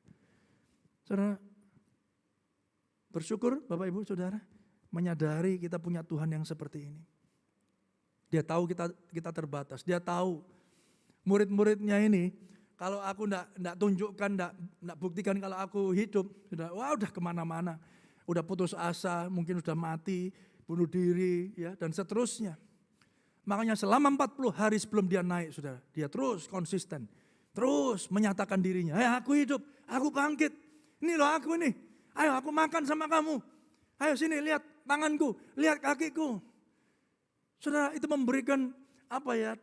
Saudara bersyukur Bapak Ibu Saudara menyadari kita punya Tuhan yang seperti ini. Dia tahu kita terbatas. Dia tahu murid-muridnya ini kalau aku enggak tunjukkan, enggak buktikan kalau aku hidup, udah kemana-mana. Udah putus asa, mungkin sudah mati, bunuh diri ya dan seterusnya. Makanya selama 40 hari sebelum dia naik saudara, dia terus konsisten. Terus menyatakan dirinya, aku hidup, aku bangkit. Ini loh aku ini, ayo aku makan sama kamu. Ayo sini lihat tanganku, lihat kakiku. Saudara itu memberikan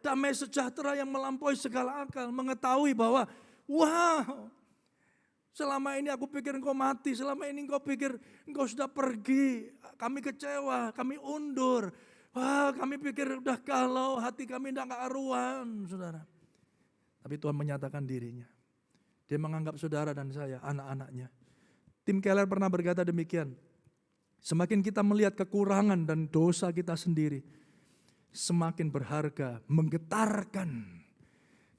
damai sejahtera yang melampaui segala akal. Mengetahui bahwa wow, selama ini aku pikir engkau mati, selama ini engkau pikir engkau sudah pergi. Kami kecewa, kami undur. Wah kami pikir udah galau, hati kami udah gak karuan saudara. Tapi Tuhan menyatakan dirinya. Dia menganggap saudara dan saya anak-anaknya. Tim Keller pernah berkata demikian. Semakin kita melihat kekurangan dan dosa kita sendiri, semakin berharga, menggetarkan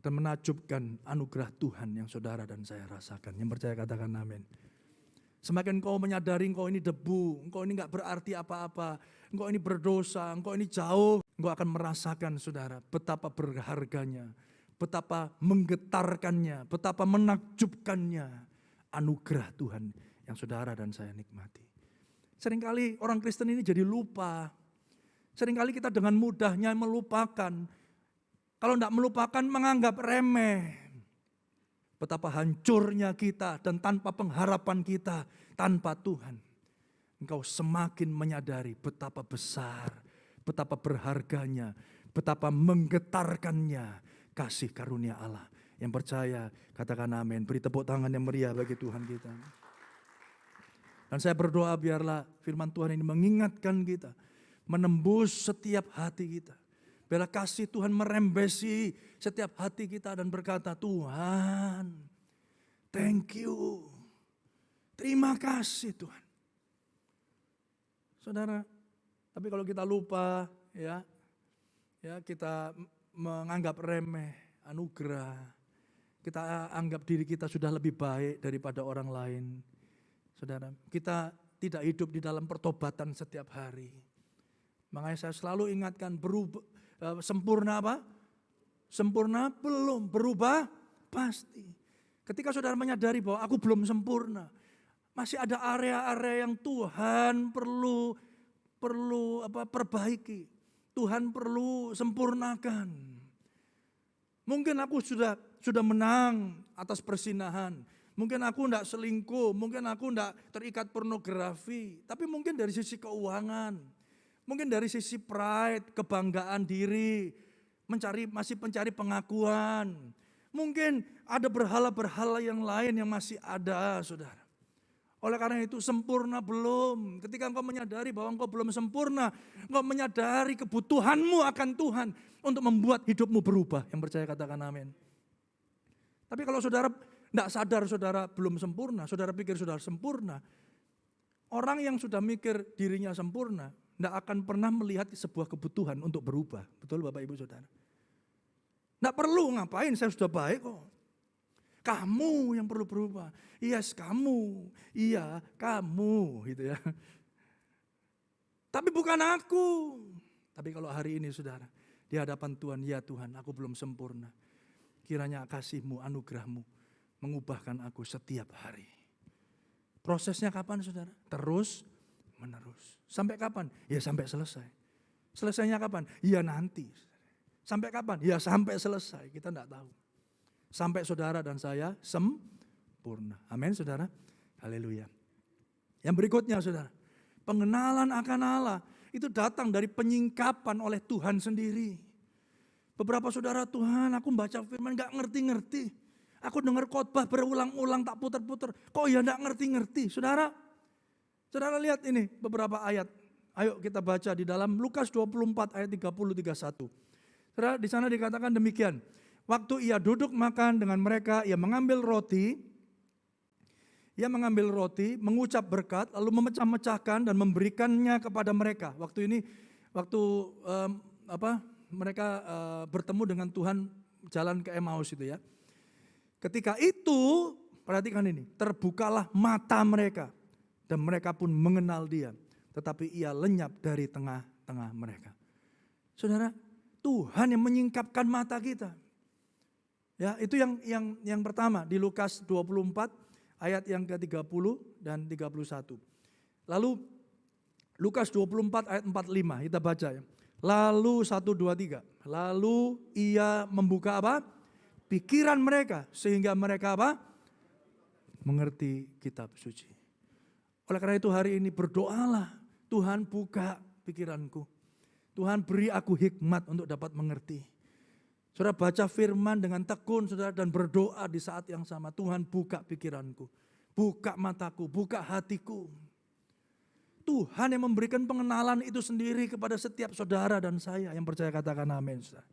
dan menakjubkan anugerah Tuhan yang saudara dan saya rasakan. Yang percaya katakan amin. Semakin kau menyadari engkau ini debu, engkau ini gak berarti apa-apa, engkau ini berdosa, engkau ini jauh, engkau akan merasakan saudara betapa berharganya, betapa menggetarkannya, betapa menakjubkannya anugerah Tuhan yang saudara dan saya nikmati. Seringkali orang Kristen ini jadi lupa. Seringkali kita dengan mudahnya melupakan. Kalau tidak melupakan menganggap remeh. Betapa hancurnya kita dan tanpa pengharapan kita tanpa Tuhan. engkau semakin menyadari betapa besar, betapa berharganya, betapa menggetarkannya kasih karunia Allah. Yang percaya, katakan amin. Beri tepuk tangan yang meriah bagi Tuhan kita. Dan saya berdoa biarlah firman Tuhan ini mengingatkan kita, menembus setiap hati kita. Biarlah kasih Tuhan merembesi setiap hati kita dan berkata, Tuhan, thank you. Terima kasih Tuhan. Saudara, tapi kalau kita lupa ya kita menganggap remeh anugerah. Kita anggap diri kita sudah lebih baik daripada orang lain. Saudara, kita tidak hidup di dalam pertobatan setiap hari. Makanya saya selalu ingatkan sempurna apa? Sempurna belum, berubah pasti. Ketika saudara menyadari bahwa aku belum sempurna, masih ada area-area yang Tuhan perlu perbaiki. Tuhan perlu sempurnakan. Mungkin aku sudah menang atas persinahan. Mungkin aku tidak selingkuh, mungkin aku tidak terikat pornografi. Tapi mungkin dari sisi keuangan, mungkin dari sisi pride, kebanggaan diri, masih mencari pengakuan. Mungkin ada berhala-berhala yang lain yang masih ada, saudara. Oleh karena itu sempurna belum. Ketika engkau menyadari bahwa engkau belum sempurna, engkau menyadari kebutuhanmu akan Tuhan untuk membuat hidupmu berubah. Yang percaya katakan amin. Tapi kalau saudara tidak sadar saudara belum sempurna, saudara pikir saudara sempurna, orang yang sudah mikir dirinya sempurna, tidak akan pernah melihat sebuah kebutuhan untuk berubah. Betul Bapak Ibu Saudara? Tidak perlu ngapain, saya sudah baik kok. Kamu yang perlu berubah. Yes, kamu. Iya, kamu gitu ya. Tapi bukan aku. Tapi kalau hari ini saudara, di hadapan Tuhan, ya Tuhan, aku belum sempurna. Kiranya kasih-Mu, anugerah-Mu mengubahkan aku setiap hari. Prosesnya kapan saudara? Terus menerus. Sampai kapan? Ya sampai selesai. Selesainya kapan? Ya nanti. Sampai kapan? Ya sampai selesai. Kita tidak tahu. Sampai saudara dan saya sempurna. Amin saudara. Haleluya. Yang berikutnya saudara. Pengenalan akan Allah itu datang dari penyingkapan oleh Tuhan sendiri. Beberapa saudara, Tuhan aku baca firman gak ngerti-ngerti. Aku dengar khotbah berulang-ulang tak putar-putar. Kok ya gak ngerti-ngerti. Saudara lihat ini beberapa ayat. Ayo kita baca di dalam Lukas 24 ayat 30-31. Saudara di sana dikatakan demikian. Waktu ia duduk makan dengan mereka, ia mengambil roti, mengucap berkat, lalu memecah-mecahkan dan memberikannya kepada mereka. Waktu mereka bertemu dengan Tuhan jalan ke Emmaus itu ya. Ketika itu, perhatikan ini, terbukalah mata mereka dan mereka pun mengenal Dia, tetapi ia lenyap dari tengah-tengah mereka. Saudara, Tuhan yang menyingkapkan mata kita. Ya, itu yang pertama di Lukas 24 ayat yang ke-30 dan 31. Lalu Lukas 24 ayat 45 kita baca ya. Lalu 1 2 3. Lalu ia membuka apa? Pikiran mereka sehingga mereka apa? Mengerti kitab suci. Oleh karena itu hari ini berdoalah, Tuhan buka pikiranku. Tuhan beri aku hikmat untuk dapat mengerti. Saudara baca firman dengan tekun saudara dan berdoa di saat yang sama. Tuhan buka pikiranku, buka mataku, buka hatiku. Tuhan yang memberikan pengenalan itu sendiri kepada setiap saudara dan saya yang percaya katakan amin. Saudara.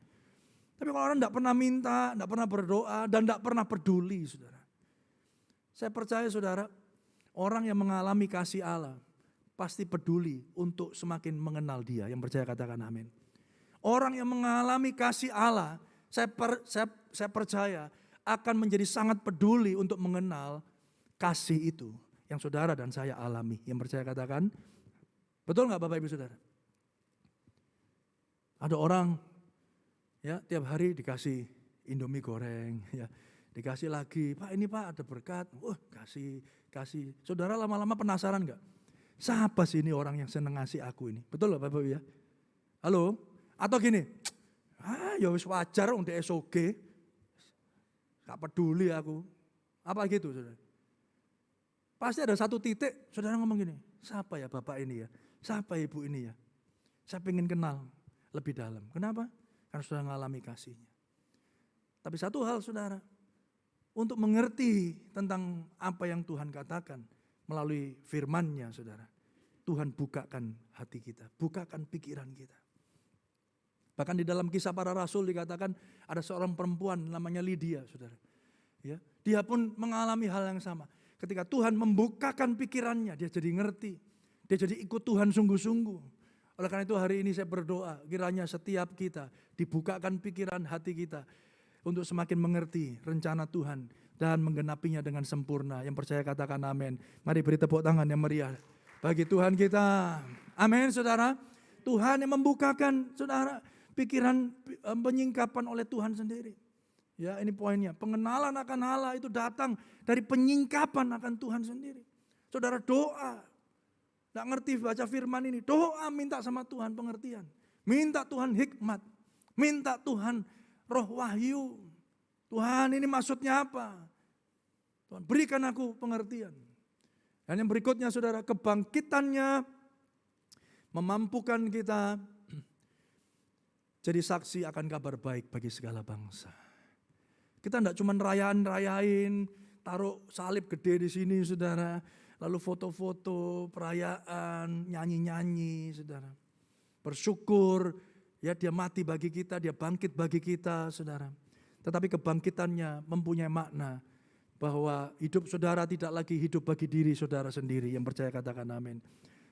Tapi kalau orang tidak pernah minta, tidak pernah berdoa dan tidak pernah peduli saudara. Saya percaya saudara, orang yang mengalami kasih Allah pasti peduli untuk semakin mengenal Dia. Yang percaya katakan amin. Orang yang mengalami kasih Allah, saya percaya akan menjadi sangat peduli untuk mengenal kasih itu yang saudara dan saya alami. Yang percaya katakan, betul nggak Bapak Ibu Saudara? Ada orang ya tiap hari dikasih Indomie goreng, ya dikasih lagi, Pak ini Pak ada berkat, kasih. Saudara lama-lama penasaran nggak? Siapa sih ini orang yang seneng ngasih aku ini? Betul nggak Bapak Ibu ya? Halo? Atau gini, ya wis wajar untuk SOG, gak peduli aku. Apa gitu saudara? Pasti ada satu titik, saudara ngomong gini, siapa ya bapak ini ya? Siapa ibu ini ya? Saya pengen kenal lebih dalam. Kenapa? Karena sudah mengalami kasihnya. Tapi satu hal saudara, untuk mengerti tentang apa yang Tuhan katakan melalui firman-Nya saudara. Tuhan bukakan hati kita, bukakan pikiran kita. Bahkan di dalam Kisah Para Rasul dikatakan ada seorang perempuan namanya Lydia saudara. Ya, dia pun mengalami hal yang sama. Ketika Tuhan membukakan pikirannya, dia jadi ngerti. Dia jadi ikut Tuhan sungguh-sungguh. Oleh karena itu hari ini saya berdoa, kiranya setiap kita dibukakan pikiran hati kita untuk semakin mengerti rencana Tuhan dan menggenapinya dengan sempurna. Yang percaya katakan amin. Mari beri tepuk tangan yang meriah bagi Tuhan kita. Amin saudara. Tuhan yang membukakan saudara pikiran penyingkapan oleh Tuhan sendiri. Ya, ini poinnya. Pengenalan akan Allah itu datang dari penyingkapan akan Tuhan sendiri. Saudara doa. Tidak ngerti baca firman ini. Doa minta sama Tuhan pengertian. Minta Tuhan hikmat. Minta Tuhan roh wahyu. Tuhan ini maksudnya apa? Tuhan berikan aku pengertian. Dan yang berikutnya saudara, kebangkitannya memampukan kita jadi saksi akan kabar baik bagi segala bangsa. Kita tidak cuma rayain, taruh salib gede di sini saudara. Lalu foto-foto, perayaan, nyanyi-nyanyi saudara. Bersyukur, ya dia mati bagi kita, dia bangkit bagi kita saudara. Tetapi kebangkitannya mempunyai makna bahwa hidup saudara tidak lagi hidup bagi diri saudara sendiri. Yang percaya katakan amin.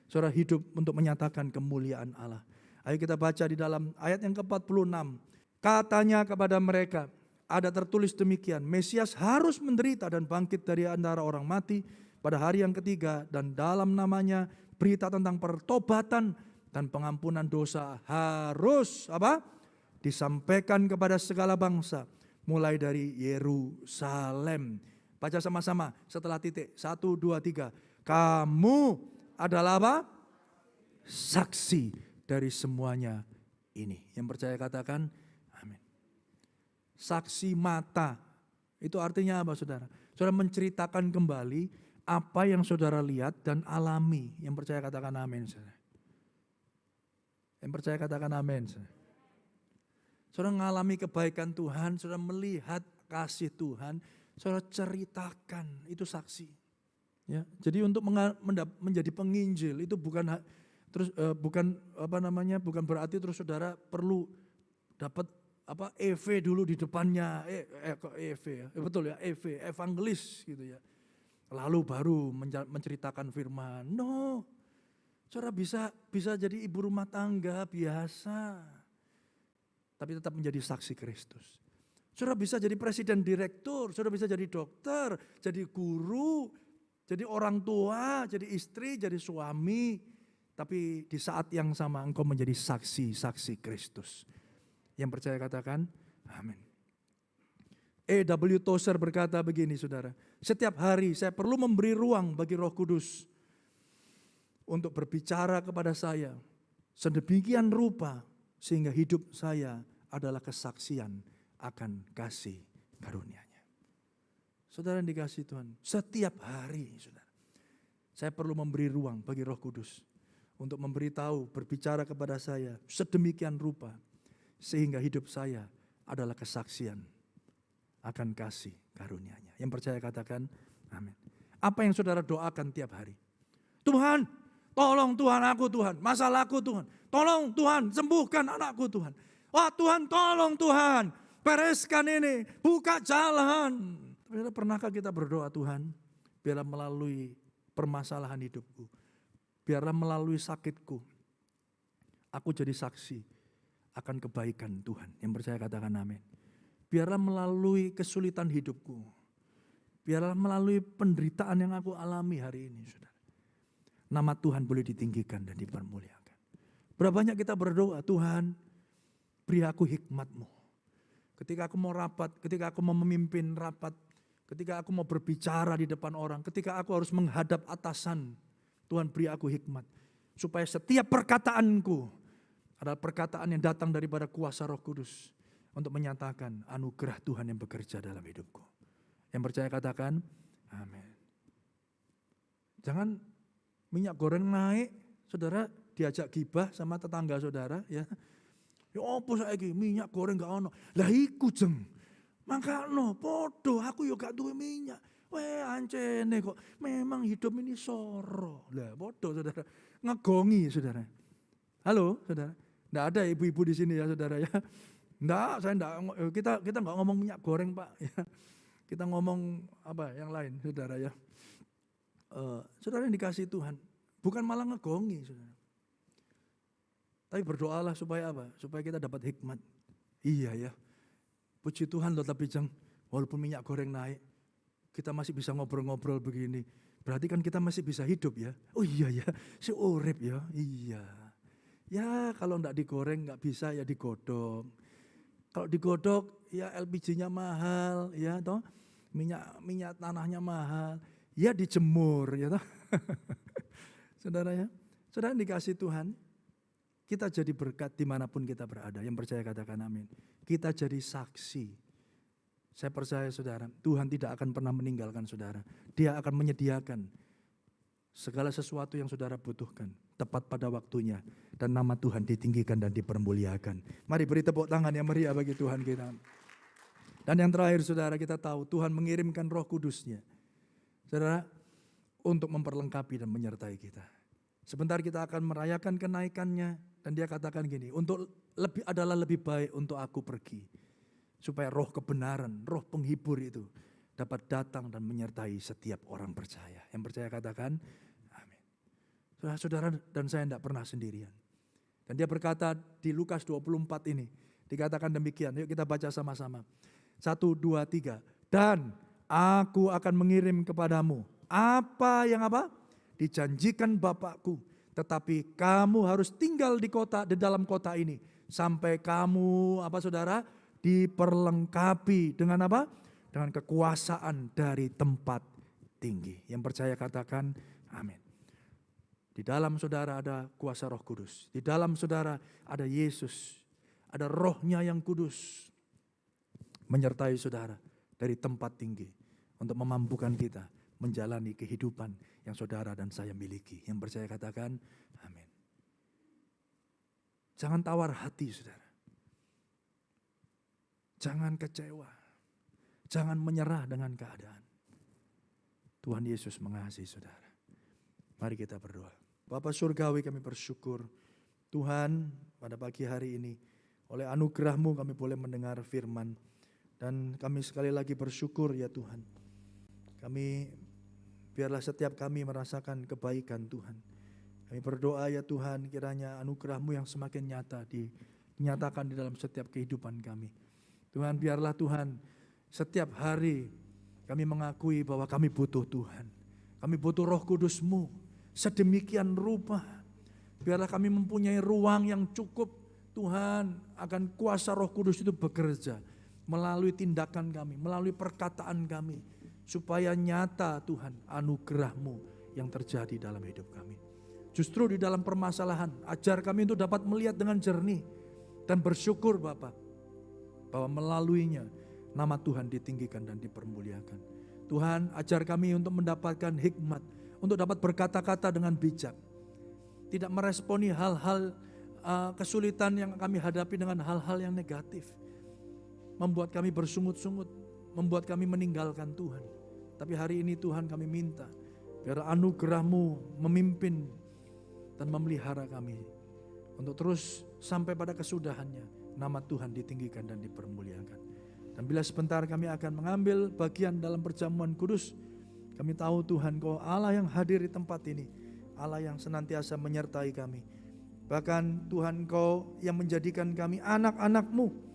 Saudara hidup untuk menyatakan kemuliaan Allah. Ayo kita baca di dalam ayat yang ke-46. Katanya kepada mereka, ada tertulis demikian, Mesias harus menderita dan bangkit dari antara orang mati pada hari yang ketiga, dan dalam namanya berita tentang pertobatan dan pengampunan dosa harus apa? Disampaikan kepada segala bangsa mulai dari Yerusalem. Baca sama-sama setelah titik. 1, 2, 3. Kamu adalah apa? Saksi dari semuanya ini. Yang percaya katakan amin. Saksi mata. Itu artinya apa saudara? Saudara menceritakan kembali apa yang saudara lihat dan alami. Yang percaya katakan amin saudara. Yang percaya katakan amin saudara. Saudara mengalami kebaikan Tuhan, saudara melihat kasih Tuhan, saudara ceritakan, itu saksi. Ya, jadi untuk menjadi penginjil itu bukan bukan berarti terus saudara perlu dapat EV dulu di depannya, EV ya, betul ya, EV, evangelis gitu ya. Lalu baru menceritakan firman. No, saudara bisa jadi ibu rumah tangga biasa, tapi tetap menjadi saksi Kristus. Saudara bisa jadi presiden direktur, saudara bisa jadi dokter, jadi guru, jadi orang tua, jadi istri, jadi suami. Tapi di saat yang sama engkau menjadi saksi Kristus. Yang percaya katakan amin. E.W. Tozer berkata begini saudara. Setiap hari saya perlu memberi ruang bagi Roh Kudus untuk berbicara kepada saya sedemikian rupa sehingga hidup saya adalah kesaksian akan kasih karunia-Nya. Saudara yang dikasihi Tuhan, setiap hari saudara, saya perlu memberi ruang bagi Roh Kudus untuk memberitahu, berbicara kepada saya sedemikian rupa sehingga hidup saya adalah kesaksian akan kasih karunia-Nya. Yang percaya katakan amin. Apa yang saudara doakan tiap hari? Tuhan, tolong Tuhan aku Tuhan, masalahku Tuhan. Tolong Tuhan, sembuhkan anakku Tuhan. Wah Tuhan, tolong Tuhan, bereskan ini, buka jalan. Pernahkah kita berdoa, Tuhan, biarlah melalui permasalahan hidupku, biarlah melalui sakitku, aku jadi saksi akan kebaikan Tuhan. Yang percaya katakan amin. Biarlah melalui kesulitan hidupku, biarlah melalui penderitaan yang aku alami hari ini, saudara, nama Tuhan boleh ditinggikan dan dipermuliakan. Berapa banyak kita berdoa, Tuhan, beri aku hikmat-Mu. Ketika aku mau rapat, ketika aku mau memimpin rapat, ketika aku mau berbicara di depan orang, ketika aku harus menghadap atasan, Tuhan beri aku hikmat. Supaya setiap perkataanku adalah perkataan yang datang daripada kuasa Roh Kudus. Untuk menyatakan anugerah Tuhan yang bekerja dalam hidupku. Yang percaya katakan amin. Jangan minyak goreng naik, saudara diajak gibah sama tetangga saudara ya. Ya apa saiki minyak goreng gak ono. Lah iku jeng. Makano podo aku yo gak duwe minyak. Weh ancene kok memang hidup ini soro. Lah podo saudara. Ngegongi saudara. Halo saudara. Nggak ada ibu-ibu di sini ya saudara ya. Nggak, saya nggak, kita nggak ngomong minyak goreng Pak. Ya. Kita ngomong apa yang lain saudara ya. Saudara yang dikasih Tuhan. Bukan malah ngegongi saudara. Tapi berdoalah supaya apa? Supaya kita dapat hikmat. Iya ya. Puji Tuhan loh tapi jeng. Walaupun minyak goreng naik. Kita masih bisa ngobrol-ngobrol begini. Berarti kan kita masih bisa hidup ya. Oh iya ya. Si urip ya. Iya. Ya kalau enggak digoreng enggak bisa ya digodok. Kalau digodok ya LPG-nya mahal ya toh. Minyak tanahnya mahal. Ya dijemur ya toh. Saudara ya. Saudara dikasih Tuhan. Kita jadi berkat dimanapun kita berada. Yang percaya katakan amin. Kita jadi saksi. Saya percaya saudara, Tuhan tidak akan pernah meninggalkan saudara. Dia akan menyediakan segala sesuatu yang saudara butuhkan. Tepat pada waktunya. Dan nama Tuhan ditinggikan dan dipermuliakan. Mari beri tepuk tangan yang meriah bagi Tuhan kita. Dan yang terakhir saudara, kita tahu Tuhan mengirimkan Roh Kudus-Nya. Saudara, untuk memperlengkapi dan menyertai kita. Sebentar kita akan merayakan kenaikannya. Dan dia katakan gini, adalah lebih baik untuk aku pergi. Supaya roh kebenaran, roh penghibur itu dapat datang dan menyertai setiap orang percaya. Yang percaya katakan, amin. Saudara dan saya tidak pernah sendirian. Dan dia berkata di Lukas 24 ini, dikatakan demikian. Yuk kita baca sama-sama. 1, 2, 3. Dan aku akan mengirim kepadamu apa yang dijanjikan Bapakku. Tetapi kamu harus tinggal di dalam kota ini. Sampai kamu saudara? Diperlengkapi dengan apa? Dengan kekuasaan dari tempat tinggi. Yang percaya katakan amin. Di dalam saudara ada kuasa Roh Kudus. Di dalam saudara ada Yesus. Ada Roh-Nya yang kudus. Menyertai saudara dari tempat tinggi. Untuk memampukan kita menjalani kehidupan yang saudara dan saya miliki. Yang percaya katakan amin. Jangan tawar hati saudara. Jangan kecewa. Jangan menyerah dengan keadaan. Tuhan Yesus mengasihi saudara. Mari kita berdoa. Bapa Surgawi, kami bersyukur. Tuhan, pada pagi hari ini oleh anugerah-Mu kami boleh mendengar firman. Dan kami sekali lagi bersyukur ya Tuhan. Biarlah setiap kami merasakan kebaikan Tuhan. Kami berdoa ya Tuhan, kiranya anugerah-Mu yang semakin nyata dinyatakan di dalam setiap kehidupan kami. Tuhan, biarlah Tuhan setiap hari kami mengakui bahwa kami butuh Tuhan. Kami butuh Roh Kudus-Mu sedemikian rupa. Biarlah kami mempunyai ruang yang cukup Tuhan akan kuasa Roh Kudus itu bekerja melalui tindakan kami, melalui perkataan kami. Supaya nyata Tuhan anugerah-Mu yang terjadi dalam hidup kami. Justru di dalam permasalahan, ajar kami untuk dapat melihat dengan jernih. Dan bersyukur Bapa bahwa melaluinya nama Tuhan ditinggikan dan dipermuliakan. Tuhan ajar kami untuk mendapatkan hikmat. Untuk dapat berkata-kata dengan bijak. Tidak meresponi hal-hal kesulitan yang kami hadapi dengan hal-hal yang negatif. Membuat kami bersungut-sungut. Membuat kami meninggalkan Tuhan. Tapi hari ini Tuhan kami minta. Biar anugerah-Mu memimpin dan memelihara kami. Untuk terus sampai pada kesudahannya. Nama Tuhan ditinggikan dan dipermuliakan. Dan bila sebentar kami akan mengambil bagian dalam perjamuan kudus. Kami tahu Tuhan Kau Allah yang hadir di tempat ini. Allah yang senantiasa menyertai kami. Bahkan Tuhan Kau yang menjadikan kami anak-anak-Mu.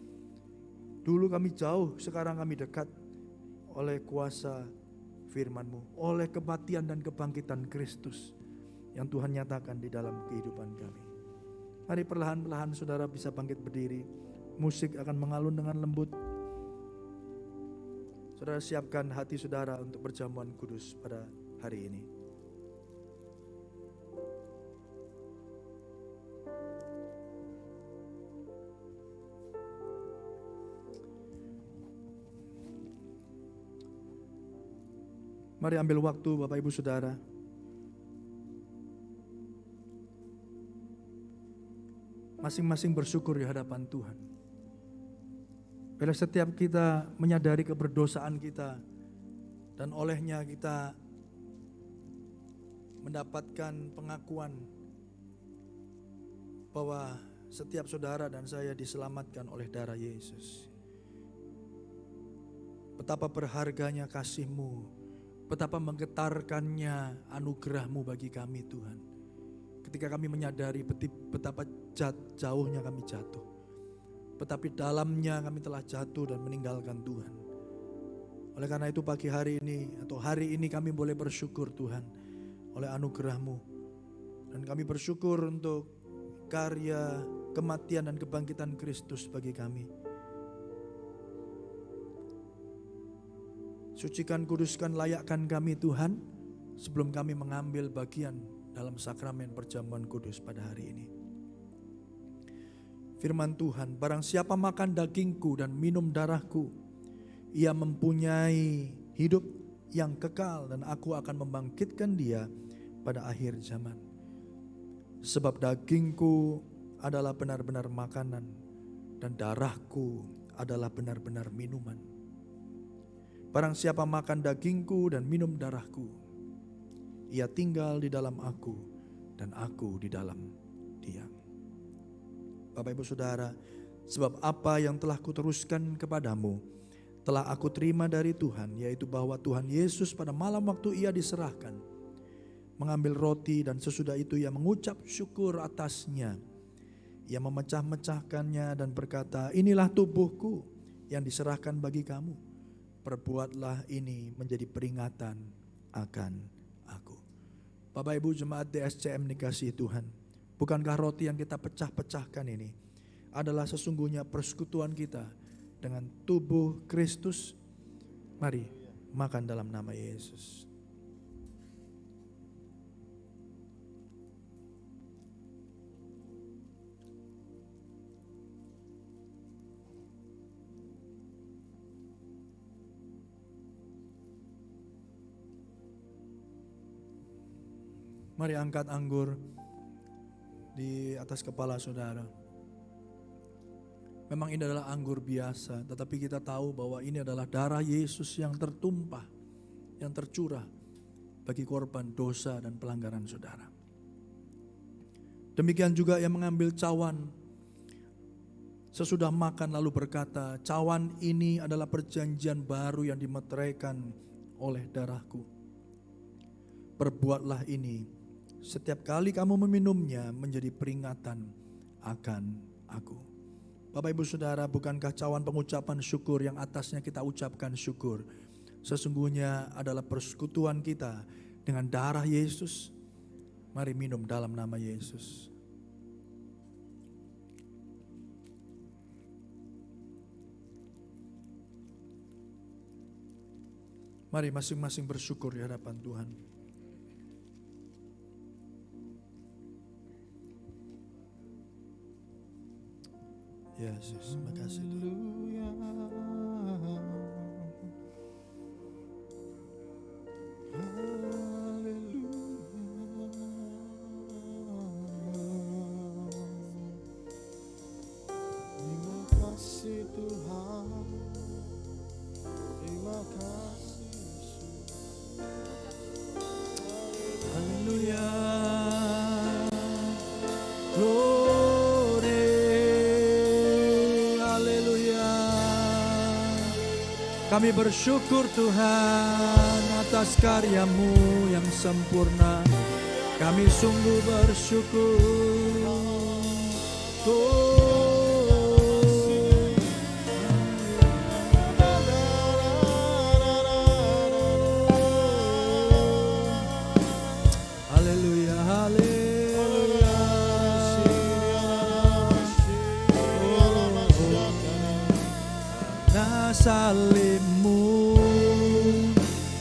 Dulu kami jauh, sekarang kami dekat. Oleh kuasa firman-Mu. Oleh kematian dan kebangkitan Kristus. Yang Tuhan nyatakan di dalam kehidupan kami. Mari perlahan-lahan saudara bisa bangkit berdiri. Musik akan mengalun dengan lembut. Saudara siapkan hati saudara untuk perjamuan kudus pada hari ini. Mari ambil waktu Bapak Ibu Saudara. masing-masing bersyukur di hadapan Tuhan. Bila setiap kita menyadari keberdosaan kita dan olehnya kita mendapatkan pengakuan bahwa setiap saudara dan saya diselamatkan oleh darah Yesus. Betapa berharganya kasih-Mu, betapa menggetarkannya anugerah-Mu bagi kami Tuhan. Ketika kami menyadari betapa jauhnya kami jatuh, betapa dalamnya kami telah jatuh dan meninggalkan Tuhan. Oleh karena itu pagi hari ini atau hari ini kami boleh bersyukur Tuhan oleh anugerah-Mu. Dan kami bersyukur untuk karya kematian dan kebangkitan Kristus bagi kami. Sucikan, kuduskan, layakkan kami Tuhan sebelum kami mengambil bagian dalam sakramen perjamuan kudus pada hari ini. Firman Tuhan, barang siapa makan dagingku dan minum darahku, ia mempunyai hidup yang kekal dan aku akan membangkitkan dia pada akhir zaman. Sebab dagingku adalah benar-benar makanan dan darahku adalah benar-benar minuman. Barang siapa makan dagingku dan minum darahku, ia tinggal di dalam aku dan aku di dalam dia. Bapak Ibu Saudara, sebab apa yang telah kuteruskan kepadamu telah aku terima dari Tuhan, yaitu bahwa Tuhan Yesus pada malam waktu ia diserahkan, mengambil roti dan sesudah itu ia mengucap syukur atasnya. Ia memecah-mecahkannya dan berkata, inilah tubuhku yang diserahkan bagi kamu. Perbuatlah ini menjadi peringatan akan aku. Bapak Ibu Jemaat DSCM dikasihi Tuhan, bukankah roti yang kita pecah-pecahkan ini adalah sesungguhnya persekutuan kita dengan tubuh Kristus? Mari makan dalam nama Yesus. Mari angkat anggur di atas kepala saudara. Memang ini adalah anggur biasa, tetapi kita tahu bahwa ini adalah darah Yesus yang tertumpah, yang tercurah bagi korban dosa dan pelanggaran saudara. Demikian juga yang mengambil cawan sesudah makan lalu berkata, cawan ini adalah perjanjian baru yang dimeteraikan oleh darahku. Perbuatlah ini setiap kali kamu meminumnya menjadi peringatan akan aku. Bapak Ibu Saudara, bukankah cawan pengucapan syukur yang atasnya kita ucapkan syukur sesungguhnya adalah persekutuan kita dengan darah Yesus? Mari minum dalam nama Yesus. Mari masing-masing bersyukur di hadapan Tuhan. Yesus, makasih Tuhan. Terima kasih Tuhan, terima kasih Yesus. Haleluya. Kami bersyukur Tuhan atas karya-Mu yang sempurna. Kami sungguh bersyukur. Haleluya, haleluya. Karena salib-Mu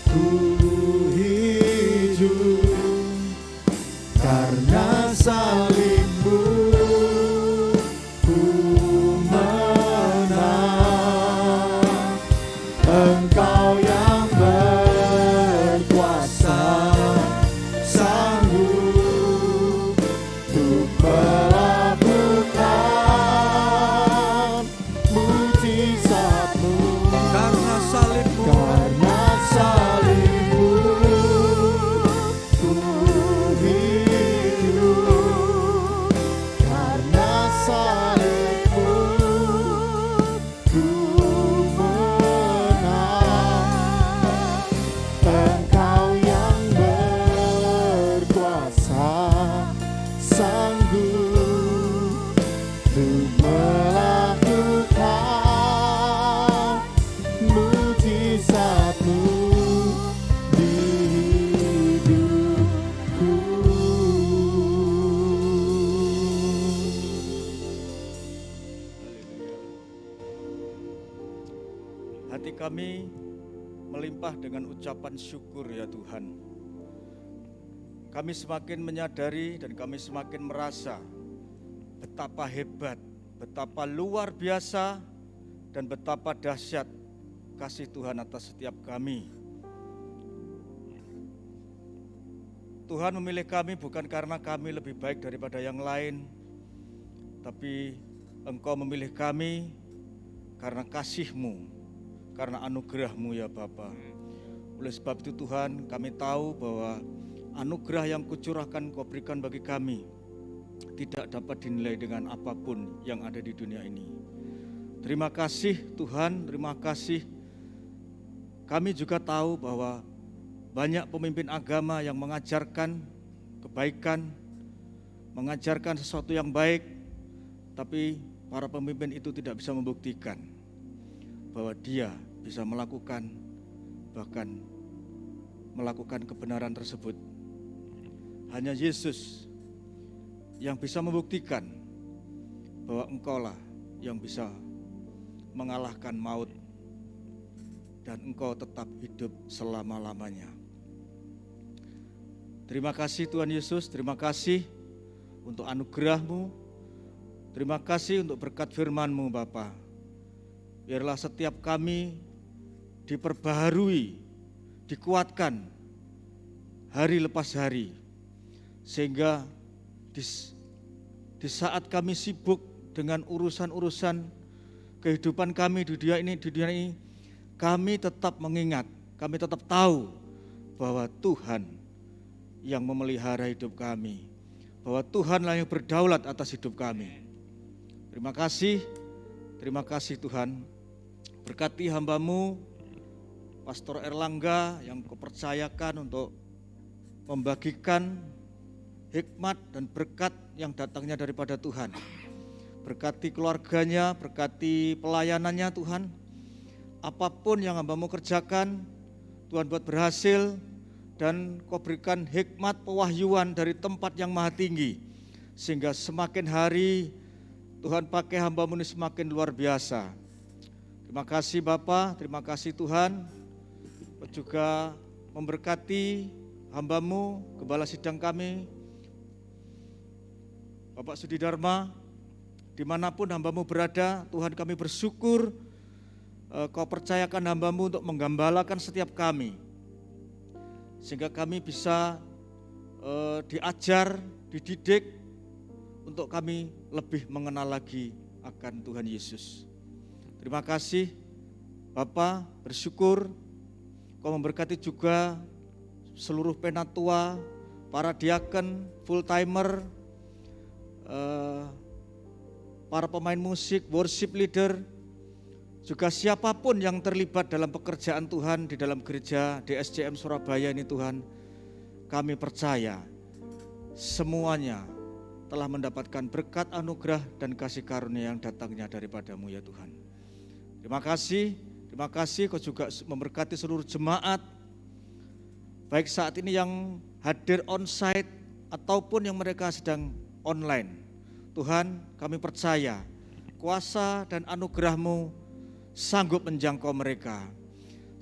ku hidup, karena salib-Mu ku menang. Engkau yang berkuasa, sanggup untuk melakukan kami melimpah dengan ucapan syukur ya Tuhan. Kami semakin menyadari dan kami semakin merasa betapa hebat, betapa luar biasa, dan betapa dahsyat kasih Tuhan atas setiap kami. Tuhan memilih kami bukan karena kami lebih baik daripada yang lain, tapi Engkau memilih kami karena kasih-Mu, karena anugerah-Mu ya Bapa. Oleh sebab itu Tuhan, kami tahu bahwa anugerah yang Kucurahkan Kau berikan bagi kami tidak dapat dinilai dengan apapun yang ada di dunia ini. Terima kasih Tuhan, terima kasih. Kami juga tahu bahwa banyak pemimpin agama yang mengajarkan kebaikan, mengajarkan sesuatu yang baik, tapi para pemimpin itu tidak bisa membuktikan bahwa dia bisa melakukan, bahkan melakukan kebenaran tersebut. Hanya Yesus yang bisa membuktikan bahwa Engkaulah yang bisa mengalahkan maut dan Engkau tetap hidup selama-lamanya. Terima kasih Tuhan Yesus, terima kasih untuk anugerah-Mu, terima kasih untuk berkat firman-Mu Bapa. Biarlah setiap kami diperbaharui, dikuatkan hari lepas hari, sehingga di saat kami sibuk dengan urusan-urusan kehidupan kami di dunia ini, kami tetap mengingat, kami tetap tahu bahwa Tuhan yang memelihara hidup kami, bahwa Tuhanlah yang berdaulat atas hidup kami. Terima kasih Tuhan. Berkati hamba-Mu, Pastor Erlangga yang Kau percayakan untuk membagikan hikmat dan berkat yang datangnya daripada Tuhan. Berkati keluarganya, berkati pelayanannya Tuhan. Apapun yang hamba-Mu kerjakan, Tuhan buat berhasil, dan Kau berikan hikmat pewahyuan dari tempat yang maha tinggi, sehingga semakin hari Tuhan pakai hamba-Mu ini semakin luar biasa. Terima kasih Bapa, terima kasih Tuhan. Kau juga memberkati hamba-Mu, Gembala Sidang kami, Bapak Sudi Dharma, dimanapun hamba-Mu berada, Tuhan kami bersyukur Kau percayakan hamba-Mu untuk menggembalakan setiap kami, sehingga kami bisa diajar, dididik untuk kami lebih mengenal lagi akan Tuhan Yesus. Terima kasih Bapa, bersyukur Kau memberkati juga seluruh penatua, para diaken, full timer, para pemain musik, worship leader, juga siapapun yang terlibat dalam pekerjaan Tuhan di dalam gereja DSJM Surabaya ini Tuhan, kami percaya semuanya telah mendapatkan berkat anugerah dan kasih karunia yang datangnya daripada-Mu ya Tuhan. Terima kasih Kau juga memberkati seluruh jemaat, baik saat ini yang hadir onsite ataupun yang mereka sedang online. Tuhan, kami percaya kuasa dan anugerah-Mu sanggup menjangkau mereka,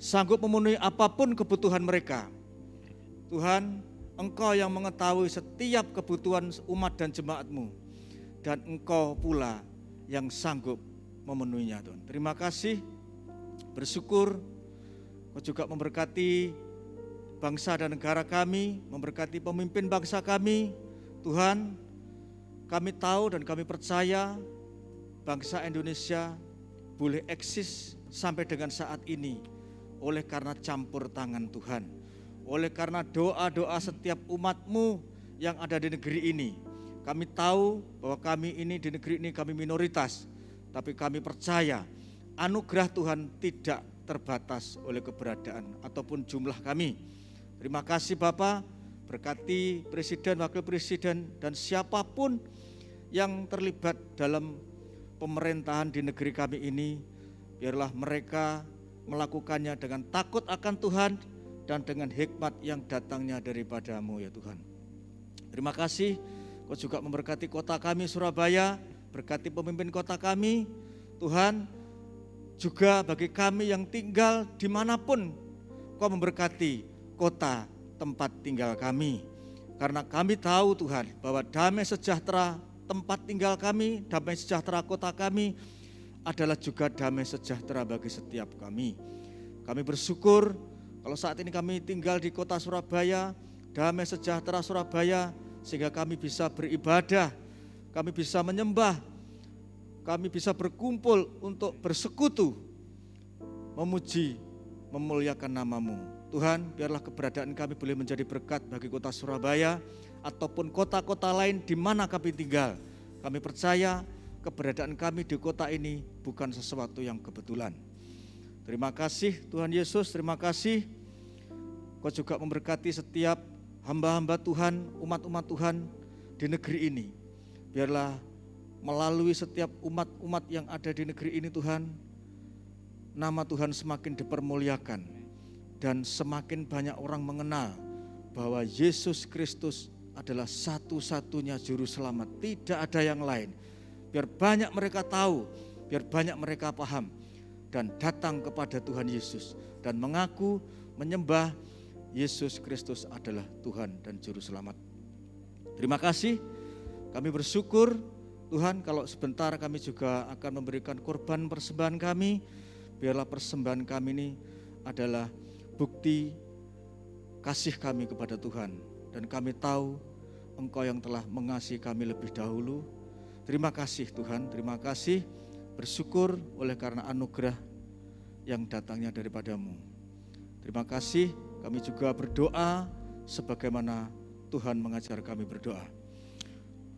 sanggup memenuhi apapun kebutuhan mereka. Tuhan, Engkau yang mengetahui setiap kebutuhan umat dan jemaat-Mu, dan Engkau pula yang sanggup memenuhinya Tuhan. Terima kasih, bersyukur Kau juga memberkati bangsa dan negara kami, memberkati pemimpin bangsa kami. Tuhan, kami tahu dan kami percaya bangsa Indonesia boleh eksis sampai dengan saat ini oleh karena campur tangan Tuhan, oleh karena doa-doa setiap umat-Mu yang ada di negeri ini. Kami tahu bahwa kami ini di negeri ini kami minoritas, tapi kami percaya anugerah Tuhan tidak terbatas oleh keberadaan ataupun jumlah kami. Terima kasih Bapa, berkati Presiden, Wakil Presiden, dan siapapun yang terlibat dalam pemerintahan di negeri kami ini. Biarlah mereka melakukannya dengan takut akan Tuhan dan dengan hikmat yang datangnya daripada-Mu ya Tuhan. Terima kasih, Kau juga memberkati kota kami Surabaya, berkati pemimpin kota kami. Tuhan, juga bagi kami yang tinggal dimanapun Kau memberkati kota tempat tinggal kami. Karena kami tahu Tuhan bahwa damai sejahtera tempat tinggal kami, damai sejahtera kota kami adalah juga damai sejahtera bagi setiap kami. Kami bersyukur kalau saat ini kami tinggal di kota Surabaya, damai sejahtera Surabaya, sehingga kami bisa beribadah, kami bisa menyembah, kami bisa berkumpul untuk bersekutu, memuji, memuliakan nama-Mu. Tuhan, biarlah keberadaan kami boleh menjadi berkat bagi kota Surabaya ataupun kota-kota lain di mana kami tinggal. Kami percaya keberadaan kami di kota ini bukan sesuatu yang kebetulan. Terima kasih Tuhan Yesus, terima kasih Kau juga memberkati setiap hamba-hamba Tuhan, umat-umat Tuhan di negeri ini. Biarlah melalui setiap umat-umat yang ada di negeri ini Tuhan, nama Tuhan semakin dipermuliakan dan semakin banyak orang mengenal bahwa Yesus Kristus adalah satu-satunya juru selamat, tidak ada yang lain. Biar banyak mereka tahu, biar banyak mereka paham dan datang kepada Tuhan Yesus dan mengaku, menyembah Yesus Kristus adalah Tuhan dan juru selamat. Terima kasih, kami bersyukur Tuhan kalau sebentar kami juga akan memberikan korban persembahan kami. Biarlah persembahan kami ini adalah bukti kasih kami kepada Tuhan. Dan kami tahu Engkau yang telah mengasihi kami lebih dahulu. Terima kasih Tuhan, terima kasih. Bersyukur oleh karena anugerah yang datangnya daripada-Mu. Terima kasih, kami juga berdoa sebagaimana Tuhan mengajar kami berdoa.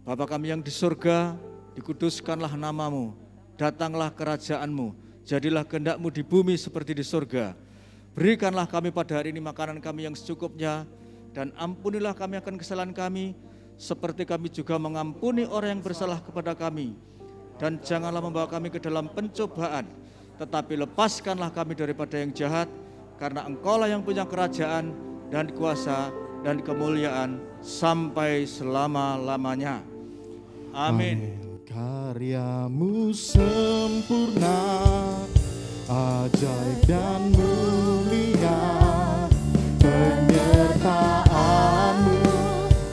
Bapa kami yang di surga, dikuduskanlah nama-Mu, datanglah kerajaan-Mu, jadilah kehendak-Mu di bumi seperti di surga. Berikanlah kami pada hari ini makanan kami yang secukupnya, dan ampunilah kami akan kesalahan kami, seperti kami juga mengampuni orang yang bersalah kepada kami. Dan janganlah membawa kami ke dalam pencobaan, tetapi lepaskanlah kami daripada yang jahat, karena Engkau-lah yang punya kerajaan dan kuasa dan kemuliaan sampai selama-lamanya. Amin. Karya-Mu sempurna, ajaib dan mulia, penyertaan-Mu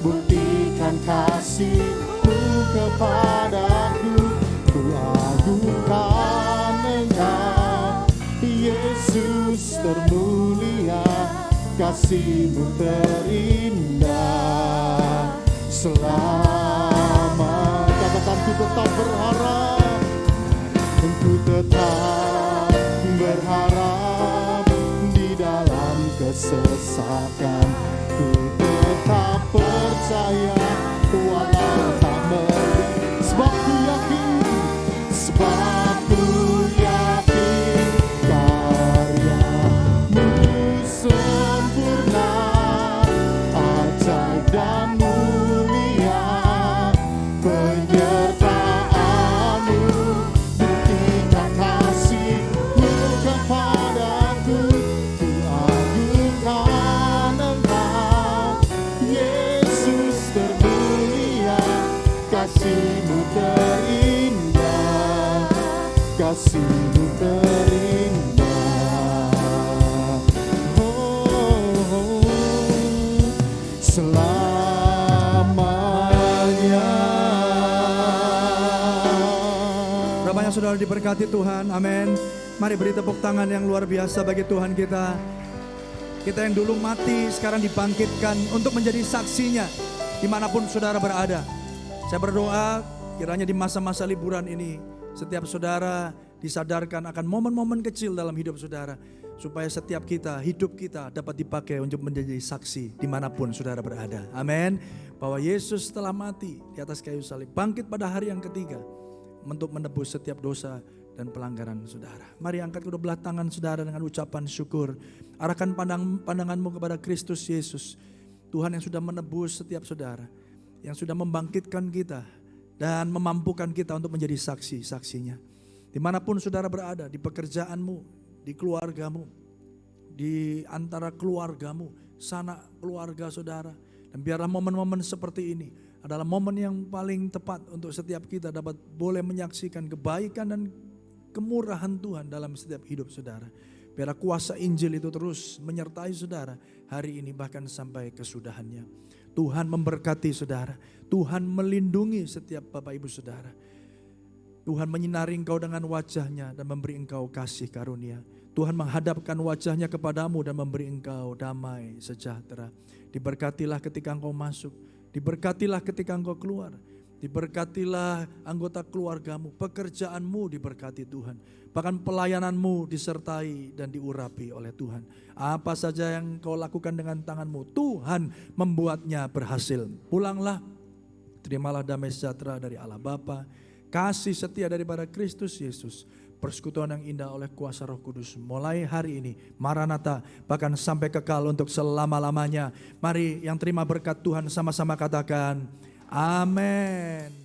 buktikan kasih-Mu kepadaku. Ku agungkan Engkau, Yesus termulia, kasih-Mu terindah. Selamat, katakan ku tetap berharap, ku tetap berharap di dalam kesesakan. Ku tetap percaya walau tak melihat, sebab ku yakin, sebab ku yakin karya-Mu sempurna, ajaib dan mulia, penyertaan-Mu buktikan kasih-Mu kepadaku. Ku agungkan Engkau, Yesus termulia, kasih-Mu terindah, kasih-Mu terindah. Selamanya. Berapa yang saudara diberkati Tuhan, amin. Mari beri tepuk tangan yang luar biasa bagi Tuhan kita. Kita yang dulu mati sekarang dibangkitkan untuk menjadi saksinya dimanapun saudara berada. Saya berdoa kiranya di masa-masa liburan ini setiap saudara disadarkan akan momen-momen kecil dalam hidup saudara, supaya setiap kita, hidup kita dapat dipakai untuk menjadi saksi dimanapun saudara berada. Amin. Bahwa Yesus telah mati di atas kayu salib, bangkit pada hari yang ketiga untuk menebus setiap dosa dan pelanggaran saudara. Mari angkat kedua belah tangan saudara dengan ucapan syukur. Arahkan pandanganmu kepada Kristus Yesus, Tuhan yang sudah menebus setiap saudara, yang sudah membangkitkan kita dan memampukan kita untuk menjadi saksi-saksinya. Dimanapun saudara berada, di pekerjaanmu, di keluargamu, di antara keluargamu, sanak keluarga saudara. Dan biarlah momen-momen seperti ini adalah momen yang paling tepat untuk setiap kita dapat boleh menyaksikan kebaikan dan kemurahan Tuhan dalam setiap hidup saudara. Biar kuasa Injil itu terus menyertai saudara hari ini bahkan sampai kesudahannya. Tuhan memberkati saudara. Tuhan melindungi setiap Bapak Ibu saudara. Tuhan menyinari engkau dengan wajahnya dan memberi engkau kasih karunia. Tuhan menghadapkan wajahnya kepadamu dan memberi engkau damai sejahtera. Diberkatilah ketika engkau masuk. Diberkatilah ketika engkau keluar. Diberkatilah anggota keluargamu. Pekerjaanmu diberkati Tuhan. Bahkan pelayananmu disertai dan diurapi oleh Tuhan. Apa saja yang kau lakukan dengan tanganmu, Tuhan membuatnya berhasil. Pulanglah, terimalah damai sejahtera dari Allah Bapa, kasih setia daripada Kristus Yesus, persekutuan yang indah oleh kuasa Roh Kudus mulai hari ini, Maranatha, bahkan sampai kekal untuk selama-lamanya. Mari yang terima berkat Tuhan sama-sama katakan amin.